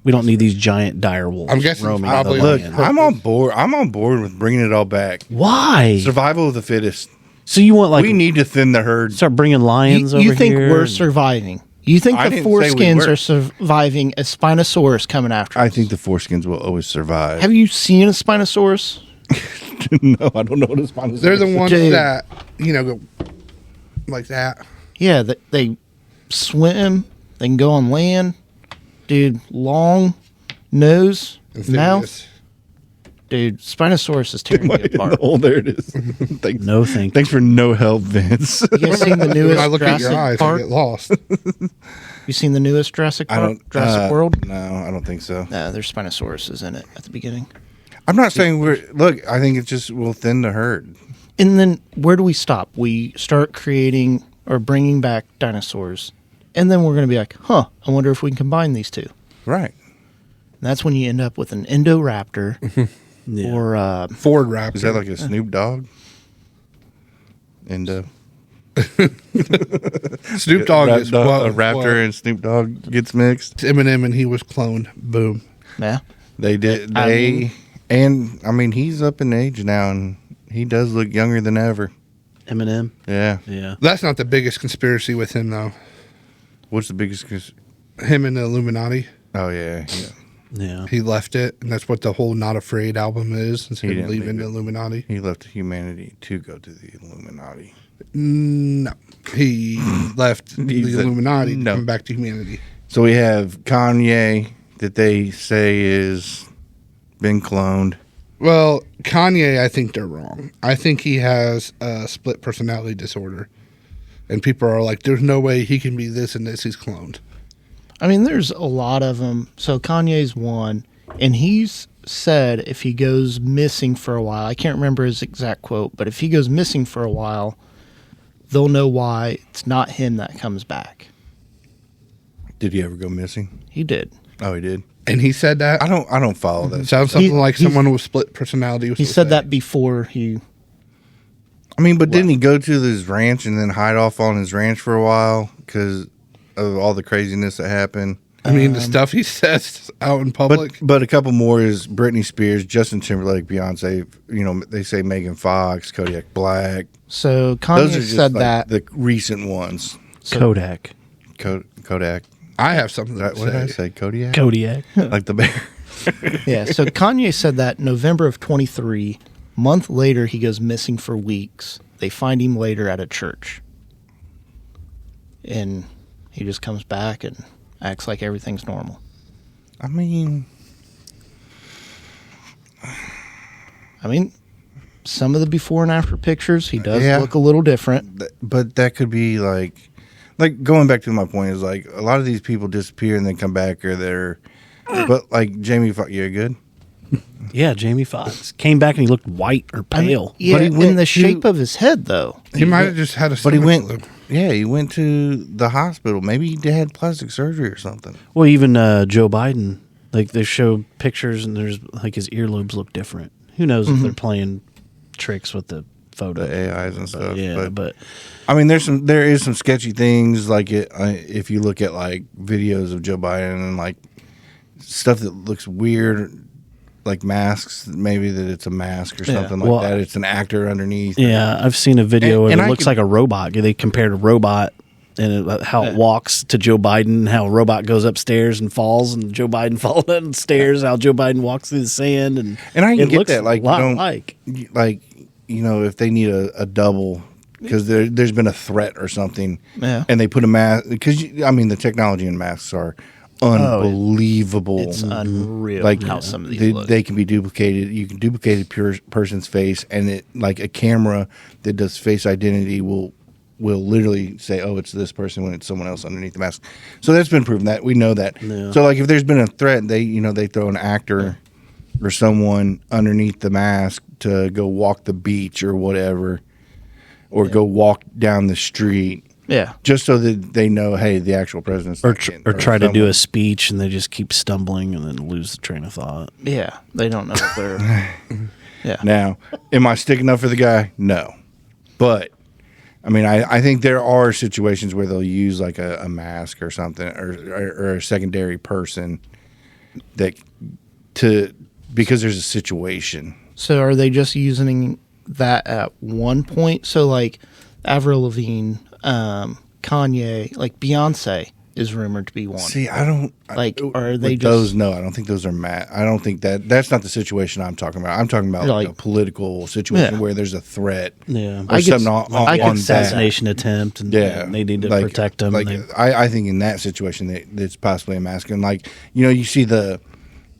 We don't need these giant dire wolves I'm guessing roaming probably the Look, land. I'm on board. I'm on board with bringing it all back. Why? Survival of the fittest. So you want like We need to thin the herd. start bringing lions over You think here? we're surviving? You think I the didn't say we foreskins were. are surviving a Spinosaurus coming after us? I think the foreskins will always survive. Have you seen a Spinosaurus? No, I don't know what a spinosaurus They're the ones Dude. that, go like that. Yeah, they swim. They can go on land. Dude, long nose, mouth. Amphibious. Dude, Spinosaurus is tearing me apart. Oh, there it is. Thanks. No, thank you. Thanks for no help, Vince. You guys seen the When newest I look at Jurassic your eyes, Park? I get lost. You seen the newest Jurassic I Park? don't. Jurassic World? No, I don't think so. No, there's Spinosauruses in it at the beginning. I'm not saying we're. Look, I think it just will thin the herd. And then where do we stop? We start creating or bringing back dinosaurs. And then we're going to be like, I wonder if we can combine these two. Right. And that's when you end up with an Indoraptor Yeah. or Ford Raptor. Is that like a Snoop Dogg? And Snoop Dogg is a what, raptor and Snoop Dogg gets mixed. Eminem and he was cloned. Boom. yeah. They did. I mean- He's up in age now, and he does look younger than ever. Eminem. Yeah. Yeah. That's not the biggest conspiracy with him, though. What's the biggest? Him and the Illuminati. Oh yeah. Yeah. He left it, and that's what the whole Not Afraid album is. It's He him didn't leaving leave the it. Illuminati. He left humanity to go to the Illuminati. No. He left the He said Illuminati no. to come back to humanity. So we have Kanye that they say is been cloned. Well, Kanye, I think they're wrong. I think he has a split personality disorder. And people are like, there's no way he can be this and this. He's cloned. I mean, there's a lot of them. So Kanye's one, and he's said if he goes missing for a while, I can't remember his exact quote, but if he goes missing for a while, they'll know why it's not him that comes back. Did he ever go missing? He did. Oh, he did. And he said that. I don't follow that. Sounds something like he's- someone with split personality. Was He supposed said to that before he. I mean, but didn't he go to his ranch and then hide off on his ranch for a while because of all the craziness that happened? I mean, the stuff he says out in public. But a couple more is Britney Spears, Justin Timberlake, Beyonce. You know, they say Megan Fox, Kodiak Black. So Those Kanye are just said like that. the recent ones. Kodak. Kodak. I have something to What did I say. say? Kodiak. Kodiak. Like the bear. Yeah, so Kanye said that November of 23. Month later, he goes missing for weeks. They find him later at a church. And he just comes back and acts like everything's normal. I mean, Some of the before and after pictures, he does Yeah. look a little different. but that could be like going back to my point is like a lot of these people disappear and then come back or they're, but like Jamie Foxx, you're good. Yeah, Jamie Foxx came back and he looked white or pale. Yeah, But he went in the to- shape of his head, though. He might have just had a But he stomach went, flu. he went to the hospital. Maybe he had plastic surgery or something. Well, even Joe Biden, like they show pictures and there's like his earlobes look different. Who knows if they're playing tricks with the photo, The AIs and stuff. Yeah, but I mean, there is some sketchy things like if you look at like videos of Joe Biden and like stuff that looks weird, like masks, maybe that it's a mask or something like Well, that. It's an actor underneath. yeah, I've seen a video And and it I looks can- like a robot. They compared a robot and how it walks to Joe Biden, how a robot goes upstairs and falls, and Joe Biden falls downstairs, how Joe Biden walks through the sand, and And I can it get looks that, like, a lot don't- like. Like, you know, if they need a double because there's been a threat or something, Yeah. and they put a mask because the technology in masks are unbelievable. It's unreal Like how some of these look. they can be duplicated. You can duplicate a pure person's face, and it like a camera that does face identity will will literally say, "Oh, it's this person," when it's someone else underneath the mask. So that's been proven that we know that. Yeah. So like if there's been a threat, they throw an actor or someone underneath the mask to go walk the beach or whatever, or go walk down the street. Yeah. Just so that they know, hey, the actual president's Or not try to do someone. a speech and they just keep stumbling and then lose the train of thought. Yeah. They don't know if they're. Yeah. Now, am I sticking up for the guy? No. But, I mean, I think there are situations where they'll use like a mask or something or a secondary person because there's a situation. So are they just using that at one point? So like Avril Lavigne, Kanye, like Beyonce is rumored to be one. See, I don't Like, are they with just those? No, I don't think those are I don't think that's not the situation I'm talking about. I'm talking about like a political situation Yeah. where there's a threat. Yeah. Or something on I could that. Assassination attempt and Yeah, they need to like- protect them. Like, I think in that situation, it's possibly a mask. And like, you see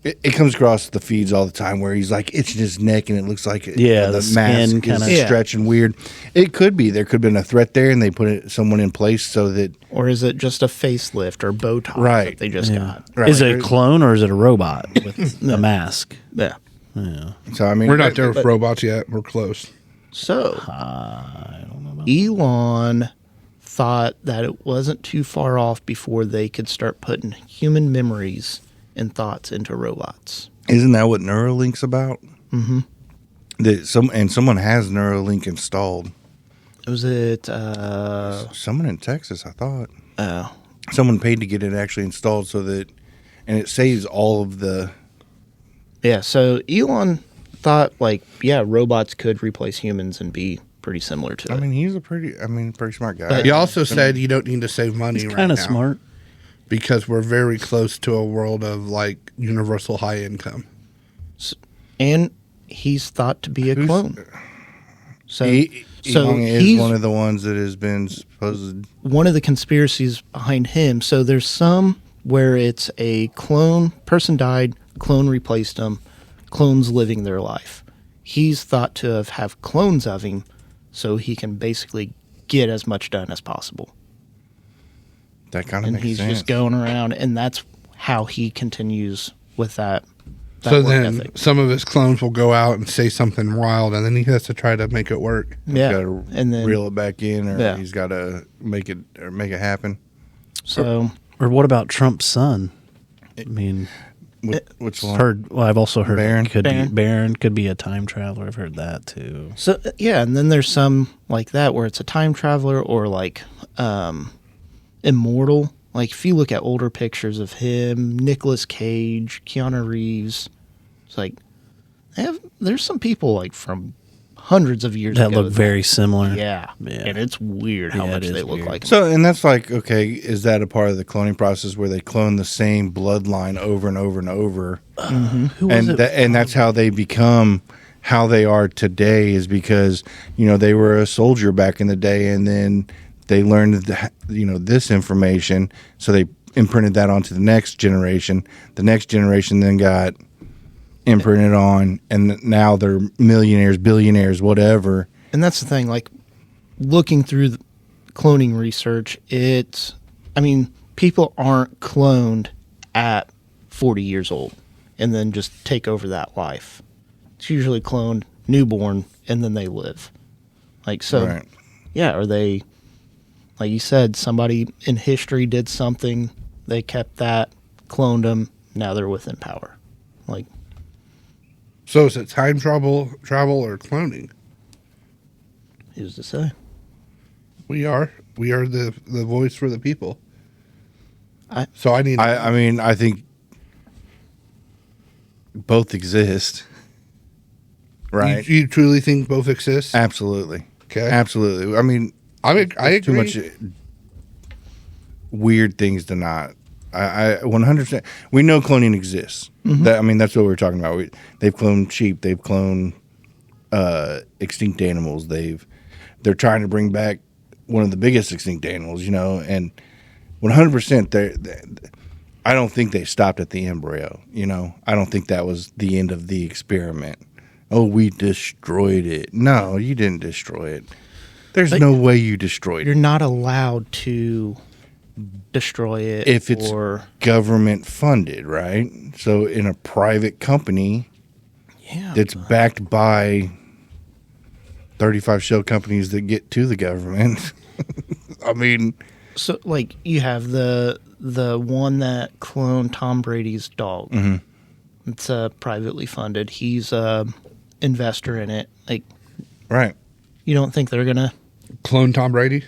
it comes across the feeds all the time where he's like itching his neck and it looks like Yeah, the the mask skin is kinda- Yeah. stretching weird. It could be there could have been a threat there and they put someone in place so that or is it just a facelift or Botox Right. that they just yeah. got? Right. Is it a clone or is it a robot with a mask? Yeah. Yeah. so I mean We're not there with robots yet. We're close. So I don't know about Elon thought that it wasn't too far off before they could start putting human memories and thoughts into robots. Isn't that what Neuralink's about? Mm-hmm. Someone has Neuralink installed. Was it Someone in Texas, I thought. oh. Someone paid to get it actually installed and it saves all of the. Yeah, so Elon thought robots could replace humans and be pretty similar to I it. mean, he's a pretty smart guy. But- He also said you don't need to save money right Kind now of smart. because we're very close to a world of like universal high income. And he's thought to be a clone. So Elon is he's one of the ones that has been supposed. one of the conspiracies behind him. So there's some where it's a clone, person died, clone replaced him, clones living their life. He's thought to have clones of him so he can basically get as much done as possible. That kind of And makes he's sense. just going around, and that's how he continues with that So work then ethic. some of his clones will go out and say something wild, and then he has to try to make it work. Yeah, Got to and then reel it back in, or Yeah. he's got to make it happen. so Or what about Trump's son? I mean, Which one? I've also heard Barron? Barron could be a time traveler. I've heard that too. So yeah, and then there's some like that where it's a time traveler or like immortal. Like if you look at older pictures of him, Nicolas Cage, Keanu Reeves, it's like there's some people like from hundreds of years That ago look very similar. yeah, Yeah. and it's weird how Yeah, much it is they look weird. like. So, and that's like, okay, is that a part of the cloning process where they clone the same bloodline over and over and over? Who was it? And that's how they become how they are today, is because, they were a soldier back in the day, and then they learned, this information, so they imprinted that onto the next generation. The next generation then got imprinted on, and now they're millionaires, billionaires, whatever. And that's the thing, like looking through the cloning research, people aren't cloned at 40 years old and then just take over that life. It's usually cloned, newborn, and then they live. Like, so, Right. yeah, are they, like you said, somebody in history did something, they kept that, cloned them, now they're within power. Like, So is it time travel or cloning? who's to say? We are the voice for the people. I I think both exist. Right. You truly think both exist? Absolutely. Okay. Absolutely. I mean, I agree. too much weird things to not. I 100%. We know cloning exists. That's what we're talking about. They've cloned sheep. They've cloned extinct animals. They're trying to bring back one of the biggest extinct animals. And 100%. I don't think they stopped at the embryo. I don't think that was the end of the experiment. Oh, we destroyed it. No, you didn't destroy it. There's no way you destroyed You're it. not allowed to destroy it If it's or government funded, right? So in a private company that's backed by 35 shell companies that get to the government. I mean, so like you have the one that cloned Tom Brady's dog. Mm-hmm. It's privately funded. He's a investor in it. Like, right. you don't think they're gonna Clone Tom Brady?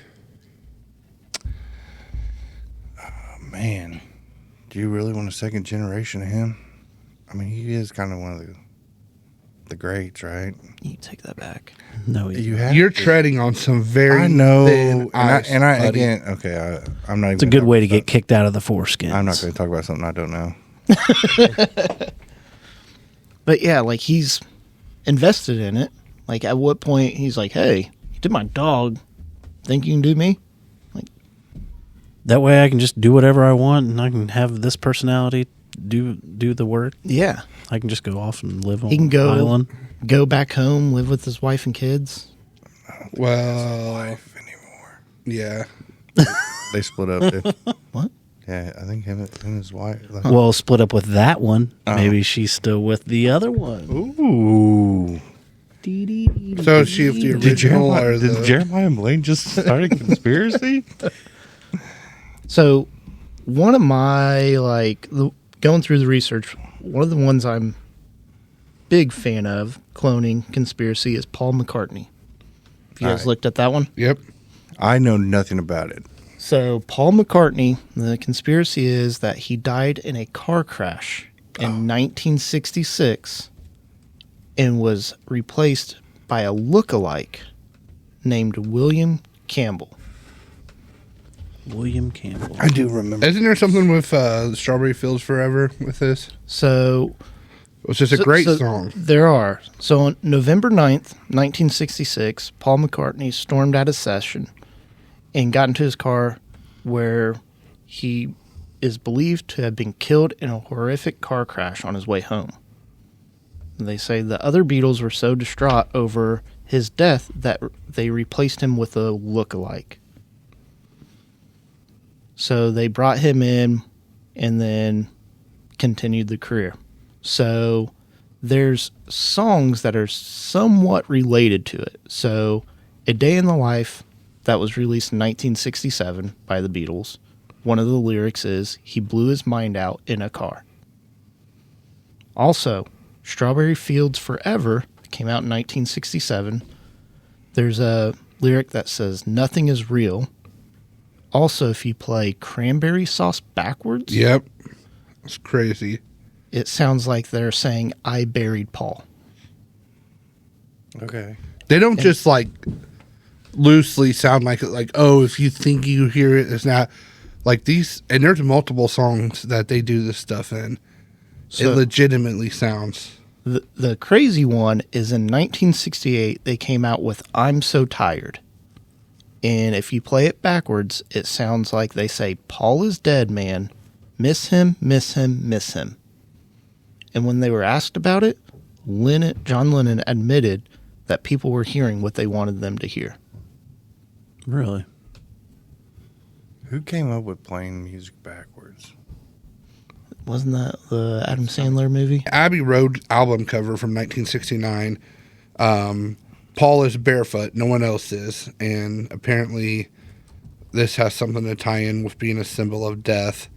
Man, do you really want a second generation of him? I mean, he is kind of one of the greats, right? You take that back. No, You have You're to. treading on some very I know, thin ice, and I buddy. again, okay, I'm not even. it's a good way to get kicked out of the foreskin. I'm not going to talk about something I don't know. But yeah, like he's invested in it. Like at what point he's like, "Hey, you did my dog. Think you can do me?" That way I can just do whatever I want and I can have this personality do the work. Yeah, I can just go off and live on he can go island. go back home, live with his wife and kids. Well, Life anymore. yeah. They split up. What? Yeah, I think him and his wife. Like, Well, split up with that one. Oh. Maybe she's still with the other one. ooh. So is she the original or Did the... Jeremiah and Blaine just start a conspiracy? So, one of my going through the research, one of the ones I'm big fan of cloning conspiracy is Paul McCartney. Have you guys Alright. looked at that one? Yep. I know nothing about it. So, Paul McCartney, the conspiracy is that he died in a car crash in 1966 and was replaced by a look-alike named William Campbell. William Campbell. I do remember. Isn't there something with Strawberry Fields Forever with this? So, It's just a great song. There are. So on November 9th, 1966, Paul McCartney stormed out of session and got into his car where he is believed to have been killed in a horrific car crash on his way home. They say the other Beatles were so distraught over his death that they replaced him with a look-alike. So they brought him in and then continued the career. So there's songs that are somewhat related to it. So A Day in the Life, that was released in 1967 by the Beatles. One of the lyrics is, he blew his mind out in a car. Also, Strawberry Fields Forever came out in 1967. There's a lyric that says, nothing is real. Also, if you play Cranberry Sauce backwards, Yep. It's crazy. it sounds like they're saying, I buried Paul. Okay. They don't just loosely sound like oh, if you think you hear it, it's not like these. And there's multiple songs that they do this stuff in. So- it legitimately sounds. The crazy one is in 1968, they came out with I'm So Tired. And if you play it backwards, it sounds like they say, Paul is dead, man. Miss him, miss him, miss him. And when they were asked about it, John Lennon admitted that people were hearing what they wanted them to hear. Really? Who came up with playing music backwards? Wasn't that the Adam Sandler movie? Abbey Road album cover from 1969. Paul is barefoot, no one else is, and apparently this has something to tie in with being a symbol of death.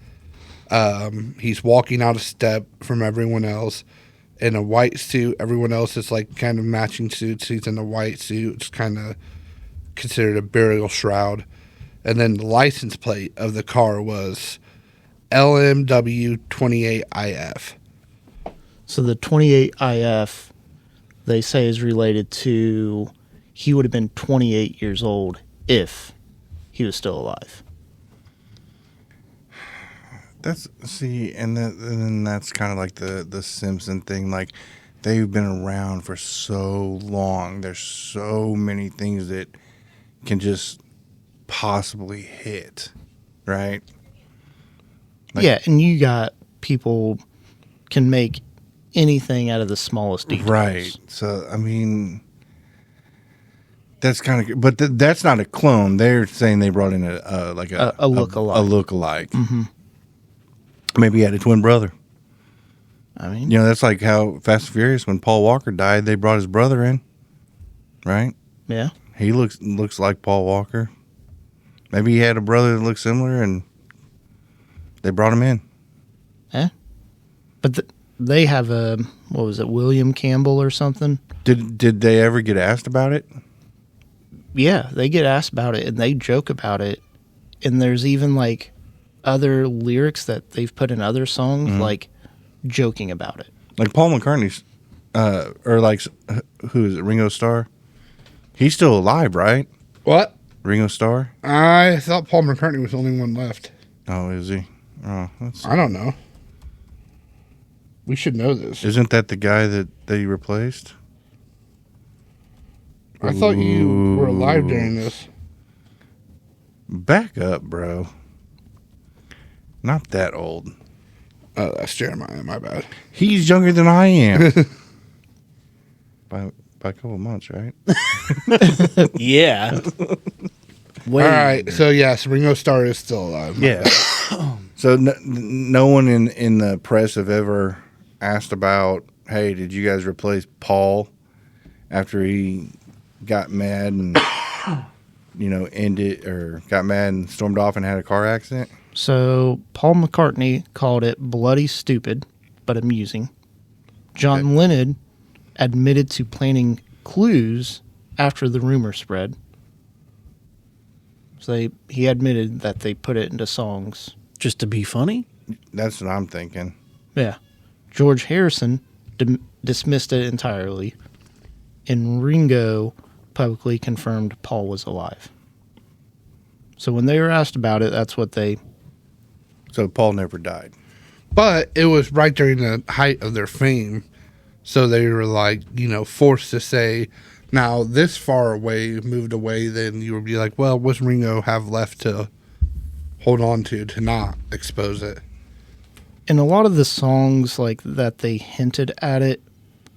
He's walking out a step from everyone else in a white suit. Everyone else is kind of matching suits. He's in a white suit. It's kind of considered a burial shroud. And then the license plate of the car was LMW 28IF. So the 28IF, they say, is related to he would have been 28 years old if he was still alive. And then that's kind of like the Simpson thing. Like, they've been around for so long. There's so many things that can just possibly hit, right? Yeah, and you got people can make anything out of the smallest details. Right. So, I mean, That's kind of, but that's not a clone. They're saying they brought in a look-alike. A look-alike. Maybe he had a twin brother. I mean, That's like how Fast and Furious, when Paul Walker died, they brought his brother in, right? yeah. He looks like Paul Walker. Maybe he had a brother that looked similar, and they brought him in. Yeah. But they have a, what was it, William Campbell or something? Did they ever get asked about it? Yeah, they get asked about it, and they joke about it. And there's even, like, other lyrics that they've put in other songs, like, joking about it. Like Paul McCartney's, or like, who is it, Ringo Starr? He's still alive, right? What? Ringo Starr? I thought Paul McCartney was the only one left. Oh, is he? Oh, I don't know. We should know this. Isn't that the guy that they replaced? I thought you were alive during this. Back up, bro. Not that old. Oh, that's Jeremiah. My bad. He's younger than I am. by a couple months, right? Yeah. All right. So, yes, Ringo Starr is still alive. Yeah. So no one in the press have ever asked about, hey, did you guys replace Paul after he got mad and ended or got mad and stormed off and had a car accident? So Paul McCartney called it bloody stupid, but amusing. John Lennon admitted to planting clues after the rumor spread. So he admitted that they put it into songs. Just to be funny? That's what I'm thinking. Yeah. George Harrison dismissed it entirely, and Ringo publicly confirmed Paul was alive. So when they were asked about it, that's what they... So Paul never died. But it was right during the height of their fame. So they were like, forced to say, now this far away, moved away, then you would be like, well, what's Ringo have left to hold on to not expose it? And a lot of the songs like that they hinted at it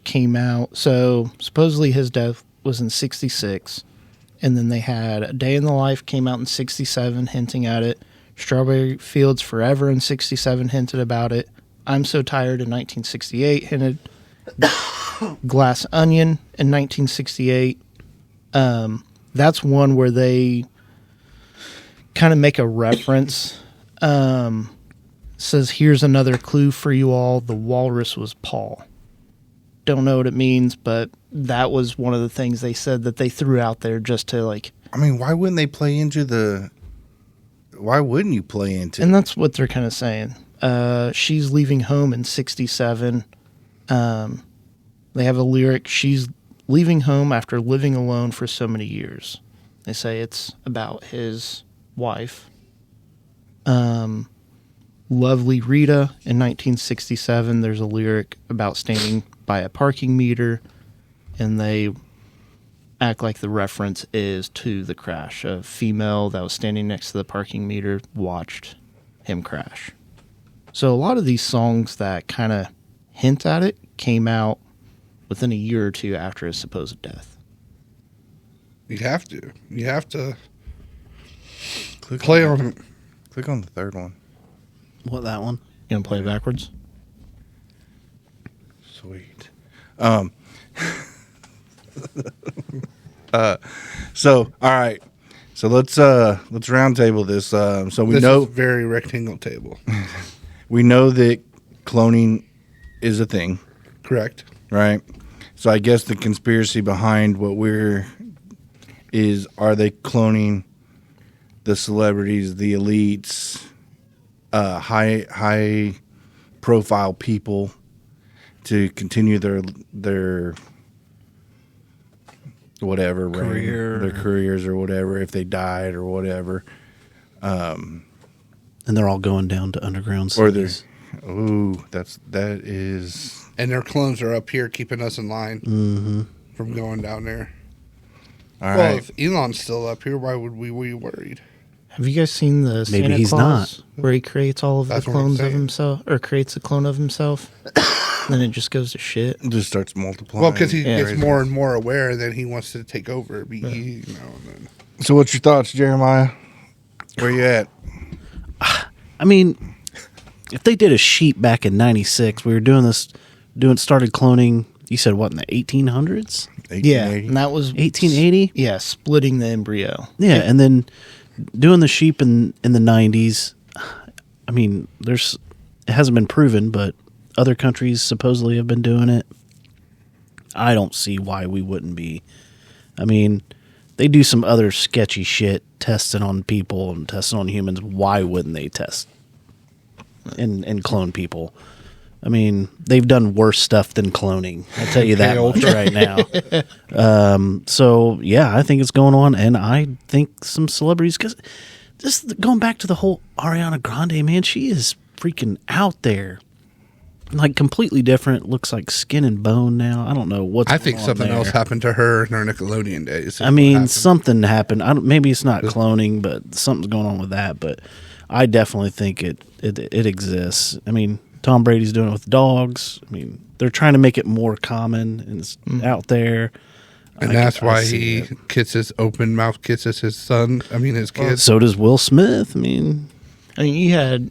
came out. So supposedly his death was in 66. And then they had A Day in the Life came out in 67 hinting at it. Strawberry Fields Forever in 67 hinted about it. I'm So Tired in 1968 hinted. Glass Onion in 1968. That's one where they kind of make a reference. Says, here's another clue for you all. The walrus was Paul. Don't know what it means, but that was one of the things they said that they threw out there just to like... I mean, why wouldn't they play into the... Why wouldn't you play into... And that's what they're kind of saying. She's leaving home in 67. They have a lyric, she's leaving home after living alone for so many years. They say it's about his wife. Lovely Rita in 1967, there's a lyric about standing by a parking meter, and they act like the reference is to the crash. A female that was standing next to the parking meter watched him crash. So a lot of these songs that kind of hint at it came out within a year or two after his supposed death. You have to. You have to Click play on on... Click on the third one. What, that one? You gonna play it backwards? Sweet. So all right. So let's round table this. So we This know is a very rectangle table. we know that cloning is a thing, Correct. right? So I guess the conspiracy behind what is are they cloning the celebrities, the elites, high profile people to continue their whatever their careers or whatever if they died or whatever, And they're all going down to underground or they're cities. that is And their clones are up here keeping us in line from going down there. all Well, right. if Elon's still up here, why would we be worried? Have you guys seen the Maybe Santa he's Claus not. where he creates all of That's the what I'm clones of saying. himself, or creates a clone of himself? then it just goes to shit. It just starts multiplying. Well, because he Yeah. gets more and more aware, then he wants to take over. And then. So what's your thoughts, Jeremiah? Where you at? I mean, if they did a sheep back in '96, we were started cloning. You said what, in the 1800s? 1880? And that was 1880? Yeah, splitting the embryo. Yeah, and then doing the sheep in the 90s. I mean, it hasn't been proven, but other countries supposedly have been doing it. I don't see why we wouldn't be. I mean, they do some other sketchy shit, testing on people and testing on humans. Why wouldn't they test and clone people? I mean, they've done worse stuff than cloning. I'll tell you that much right now. So, yeah, I think it's going on. And I think some celebrities, because just going back to the whole Ariana Grande, man, she is freaking out there. Like, completely different. Looks like skin and bone now. I don't know what's I think going on something there. else happened to her in her Nickelodeon days. I mean, something happened. Maybe it's not cloning, but something's going on with that. But I definitely think it exists. I mean, Tom Brady's doing it with dogs. I mean, they're trying to make it more common and it's out there. And that's why he kisses open mouth kisses his son. I mean, his kids. So does Will Smith. I mean, you had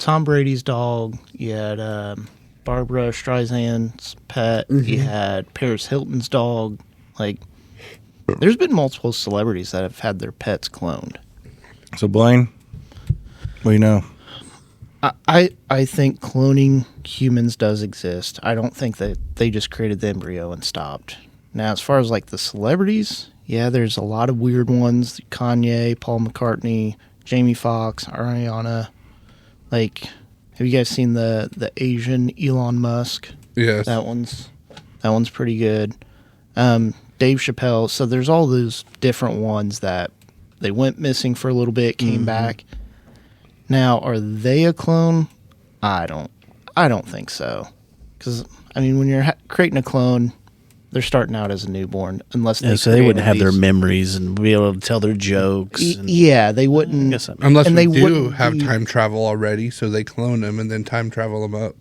Tom Brady's dog. You had Barbara Streisand's pet. You had Paris Hilton's dog. Like, there's been multiple celebrities that have had their pets cloned. So Blaine, what do you know? I think cloning humans does exist. I don't think that they just created the embryo and stopped. Now, as far as like the celebrities, yeah, there's a lot of weird ones. Kanye, Paul McCartney, Jamie Foxx, Ariana. Like, have you guys seen the Asian Elon Musk? Yes. That one's pretty good. Dave Chappelle. So there's all those different ones that they went missing for a little bit, came back. Now, are they a clone? I don't think so. Because I mean, when you're creating a clone, they're starting out as a newborn, unless so they wouldn't have their memories and be able to tell their jokes. Yeah, they wouldn't. Unless and they they do wouldn't have be- time travel already, so they clone them and then time travel them up.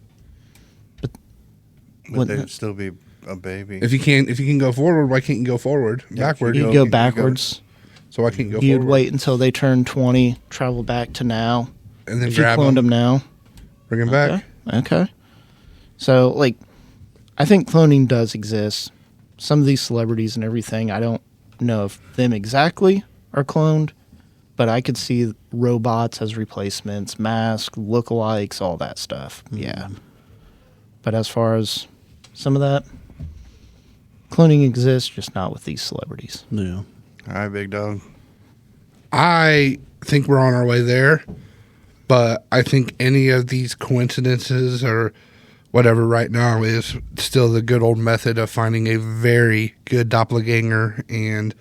Would they still be a baby? If you can go forward, why can't you go forward? Backward. You go backwards. So why can't you go You'd forward? wait until they turn 20, travel back to now. And then If you grab cloned them, them now. bring them back. Okay. So, like, I think cloning does exist. Some of these celebrities and everything, I don't know if them exactly are cloned, but I could see robots as replacements, masks, lookalikes, all that stuff. Yeah. But as far as some of that, cloning exists, just not with these celebrities. Yeah. All right, big dog. I think we're on our way there, but I think any of these coincidences or whatever right now is still the good old method of finding a very good doppelganger and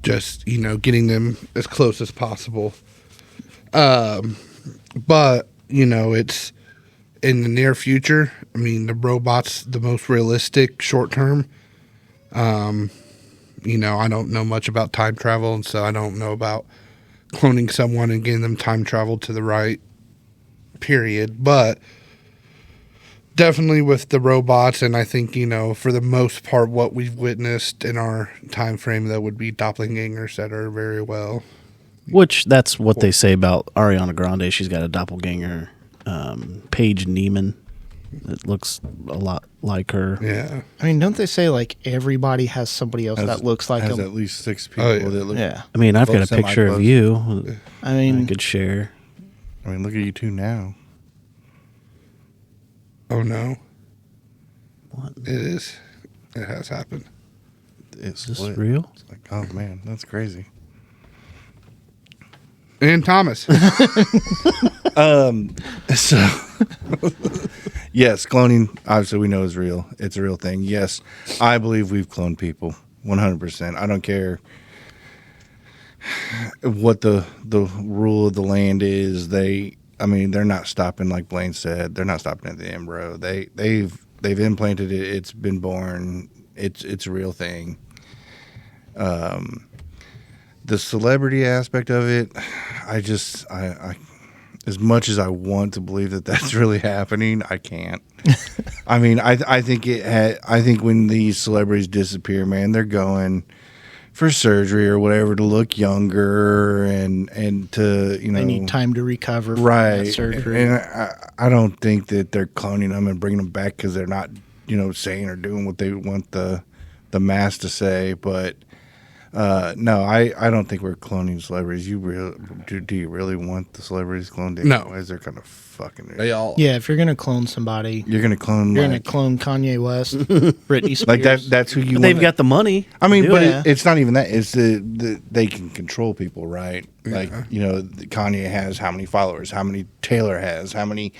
just, getting them as close as possible. But, it's in the near future. I mean, the robot's the most realistic short term. I don't know much about time travel, and so I don't know about cloning someone and getting them time travel to the right period. But definitely with the robots, and I think, for the most part, what we've witnessed in our time frame, that would be doppelgangers that are very well. Which, that's what they say about Ariana Grande. She's got a doppelganger, Paige Neiman. It looks a lot like her. Yeah. I mean, don't they say, like, everybody has somebody else that looks like has them? at least 6 people that look. Yeah. I mean, I've got a Both picture of semi-close. you. I mean, I could share. I mean, look at you two now. Oh, no. What? It is. It has happened. It's Is this split. real? It's like, oh man, that's crazy. And Thomas. So, yes, cloning, obviously we know is real. It's a real thing. Yes, I believe we've cloned people 100%. I don't care what the rule of the land is. They're not stopping, like Blaine said. They're not stopping at the embryo. They've implanted it. It's been born. It's a real thing. The celebrity aspect of it, it's as much as I want to believe that that's really happening, I can't. I mean, I think I think when these celebrities disappear, man, they're going for surgery or whatever to look younger and to They need time to recover from right that surgery. And I don't think that they're cloning them and bringing them back because they're not saying or doing what they want the mass to say. But no, I don't think we're cloning celebrities. Do you really want the celebrities cloned? No. Otherwise, they're kind of fucking. They all. Yeah, if you're gonna clone somebody, You're gonna clone. you're gonna clone Kanye West, Britney Spears. like that. That's who you. But want. they've got the money. I mean, to do but it. it's not even that. It's they can control people, right? Like Kanye has how many followers, how many Taylor has, how many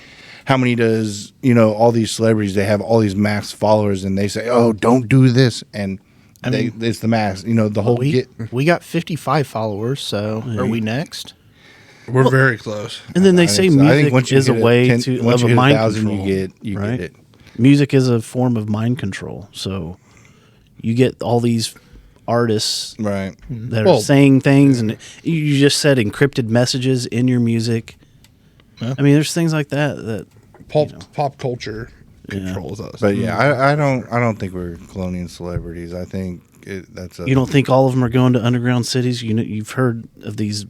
does all these celebrities? They have all these mass followers, and they say, "Oh, don't do this," and it's the mass. The whole we got 55 followers, so are we next? We're very close. And then they say I think music once you is a hit way once of you a hit mind 1,000, control. you right? get it. Music is a form of mind control. So you get all these artists Right. that are saying things, and you just said encrypted messages in your music. Yeah. I mean, there's things like that. Pop culture controls us. But yeah, I don't think we're cloning celebrities. I think that's You don't think all of them are going to underground cities? You've heard of these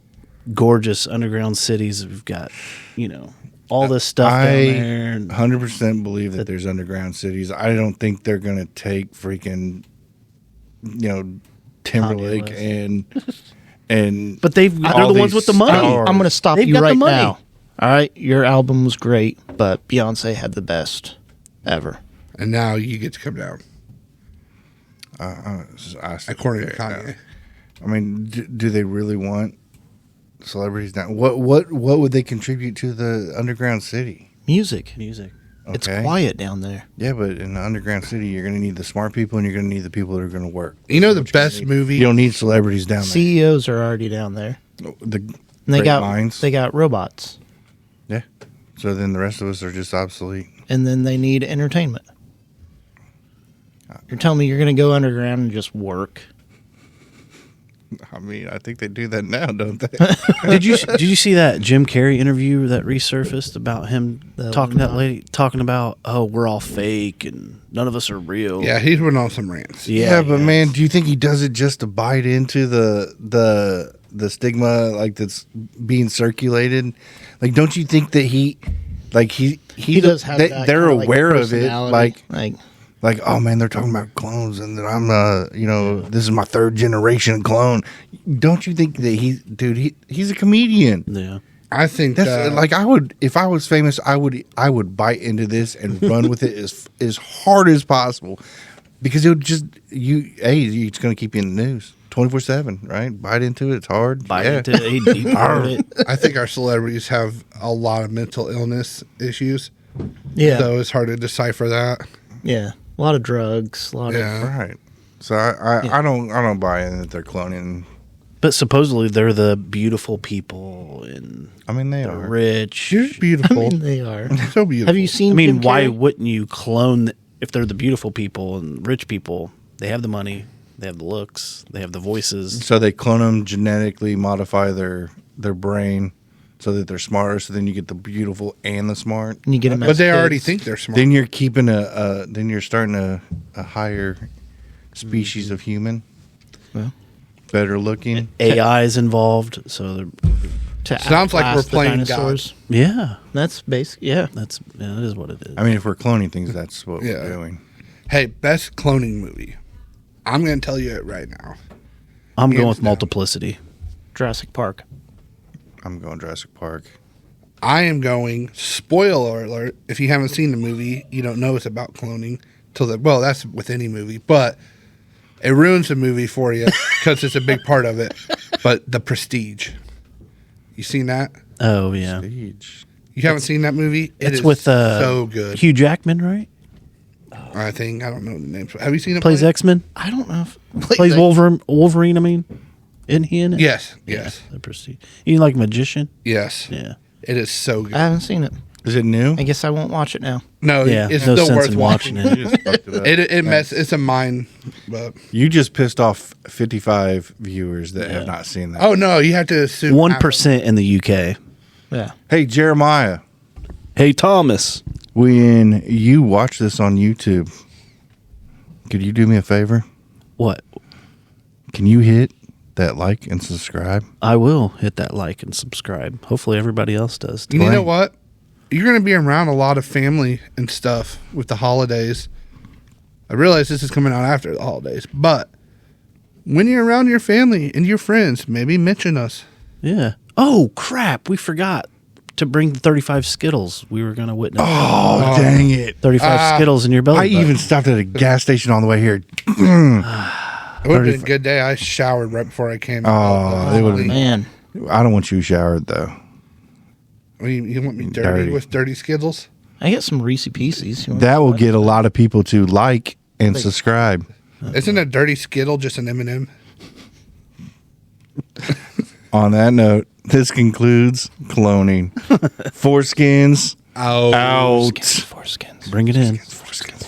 gorgeous underground cities. We've got, all this stuff down there. I 100% believe that there's underground cities. I don't think they're going to take freaking, Timberlake and. But they're the ones with the money. I'm going to stop They've you got the right money. now. All right, your album was great, but Beyonce had the best ever. And now you get to come down. According to Kanye. I mean, do they really want celebrities now? What would they contribute to the underground city? Music. It's Okay. quiet down there. Yeah, but in the underground city, you're going to need the smart people, and you're going to need the people that are going to work. The best movie? You don't need celebrities down there. CEOs are already down there. The And they great got minds. they got robots, Yeah. So then the rest of us are just obsolete. and then they need entertainment. You're telling me you're going to go underground and just work? I mean, I think they do that now, don't they? Did you see that Jim Carrey interview that resurfaced about him talking to that lady, talking about, oh, we're all fake and none of us are real? Yeah, he's went on some rants. Yeah, but man, do you think he does it just to bite into the stigma that's being circulated? Like, don't you think that he does have that they're kinda, aware of it, personality. like, oh man, they're talking about clones, and that I'm this is my third generation clone. Don't you think that he's a comedian? Yeah. I think That's I would, if I was famous, I would bite into this and run with it as hard as possible, because it would just it's going to keep you in the news 24/7, right? Bite into it. It's hard. Bite into it. He heard it. I think our celebrities have a lot of mental illness issues. Yeah, So it's hard to decipher that. yeah. A lot of drugs. A lot of Yeah. Right. So I don't buy in that they're cloning. But supposedly they're the beautiful people and I mean, they the are. rich. You're beautiful. they are. So beautiful. Have you seen? I mean, Jim why Carrey? wouldn't you clone if they're the beautiful people and rich people? They have the money, they have the looks, they have the voices. So they clone them, genetically modify their brain so that they're smarter. So then you get the beautiful and the smart. And you get them, But they already think they're smart. Then you're keeping then you're starting a higher species of human. Well. Better looking. AI is involved, so they're Sounds like we're the playing dinosaurs. yeah. That's basic. Yeah, That is what it is. I mean, if we're cloning things, that's what Yeah. we're doing. Hey, best cloning movie. I'm going to tell you it right now. I'm going hands with down. Multiplicity. Jurassic Park. I'm going Jurassic Park. I am going, spoiler alert, if you haven't seen the movie, you don't know it's about cloning. Well, that's with any movie, but it ruins the movie for you because it's a big part of it. But The Prestige. You seen that? Oh yeah, Siege. You haven't seen that movie? It it's is with so good. Hugh Jackman, right? I don't know the names. Have you seen it? Plays play? X-Men. I don't know. If, Plays Wolverine. I mean, isn't he in it? Yes. Yeah, Yes. The Prestige. You like magician? Yes. Yeah. It is so good. I haven't seen it. Is it new? I guess I won't watch it now. No, Yeah, it's no still sense worth in watching. watching You it. just fucked it up. It's a mind. But You just pissed off 55 viewers that have not seen that. oh no, you have to assume 1% in the UK. Yeah. Hey, Jeremiah, Hey, Thomas. when you watch this on YouTube, could you do me a favor? What? Can you hit that like and subscribe? I will hit that like and subscribe. Hopefully everybody else does too. And you know what? You're going to be around a lot of family and stuff with the holidays. I realize this is coming out after the holidays, but when you're around your family and your friends, maybe mention us. Yeah. Oh, crap. We forgot to bring the 35 Skittles. We were going to witness Oh, dang it. 35 Skittles in your belly I button. even stopped at a gas station on the way here. It would have been a good day. I showered right before I came. Oh, it would've- Man. I don't want you showered, though. You want me dirty, Dirty. with dirty Skittles? I get some Reese Pieces. You want That will some? get a lot of people to like and subscribe. Isn't a dirty Skittle just an M&M? On that note, this concludes cloning. Foreskins Oh. out. Foreskins. Bring it in. Foreskins.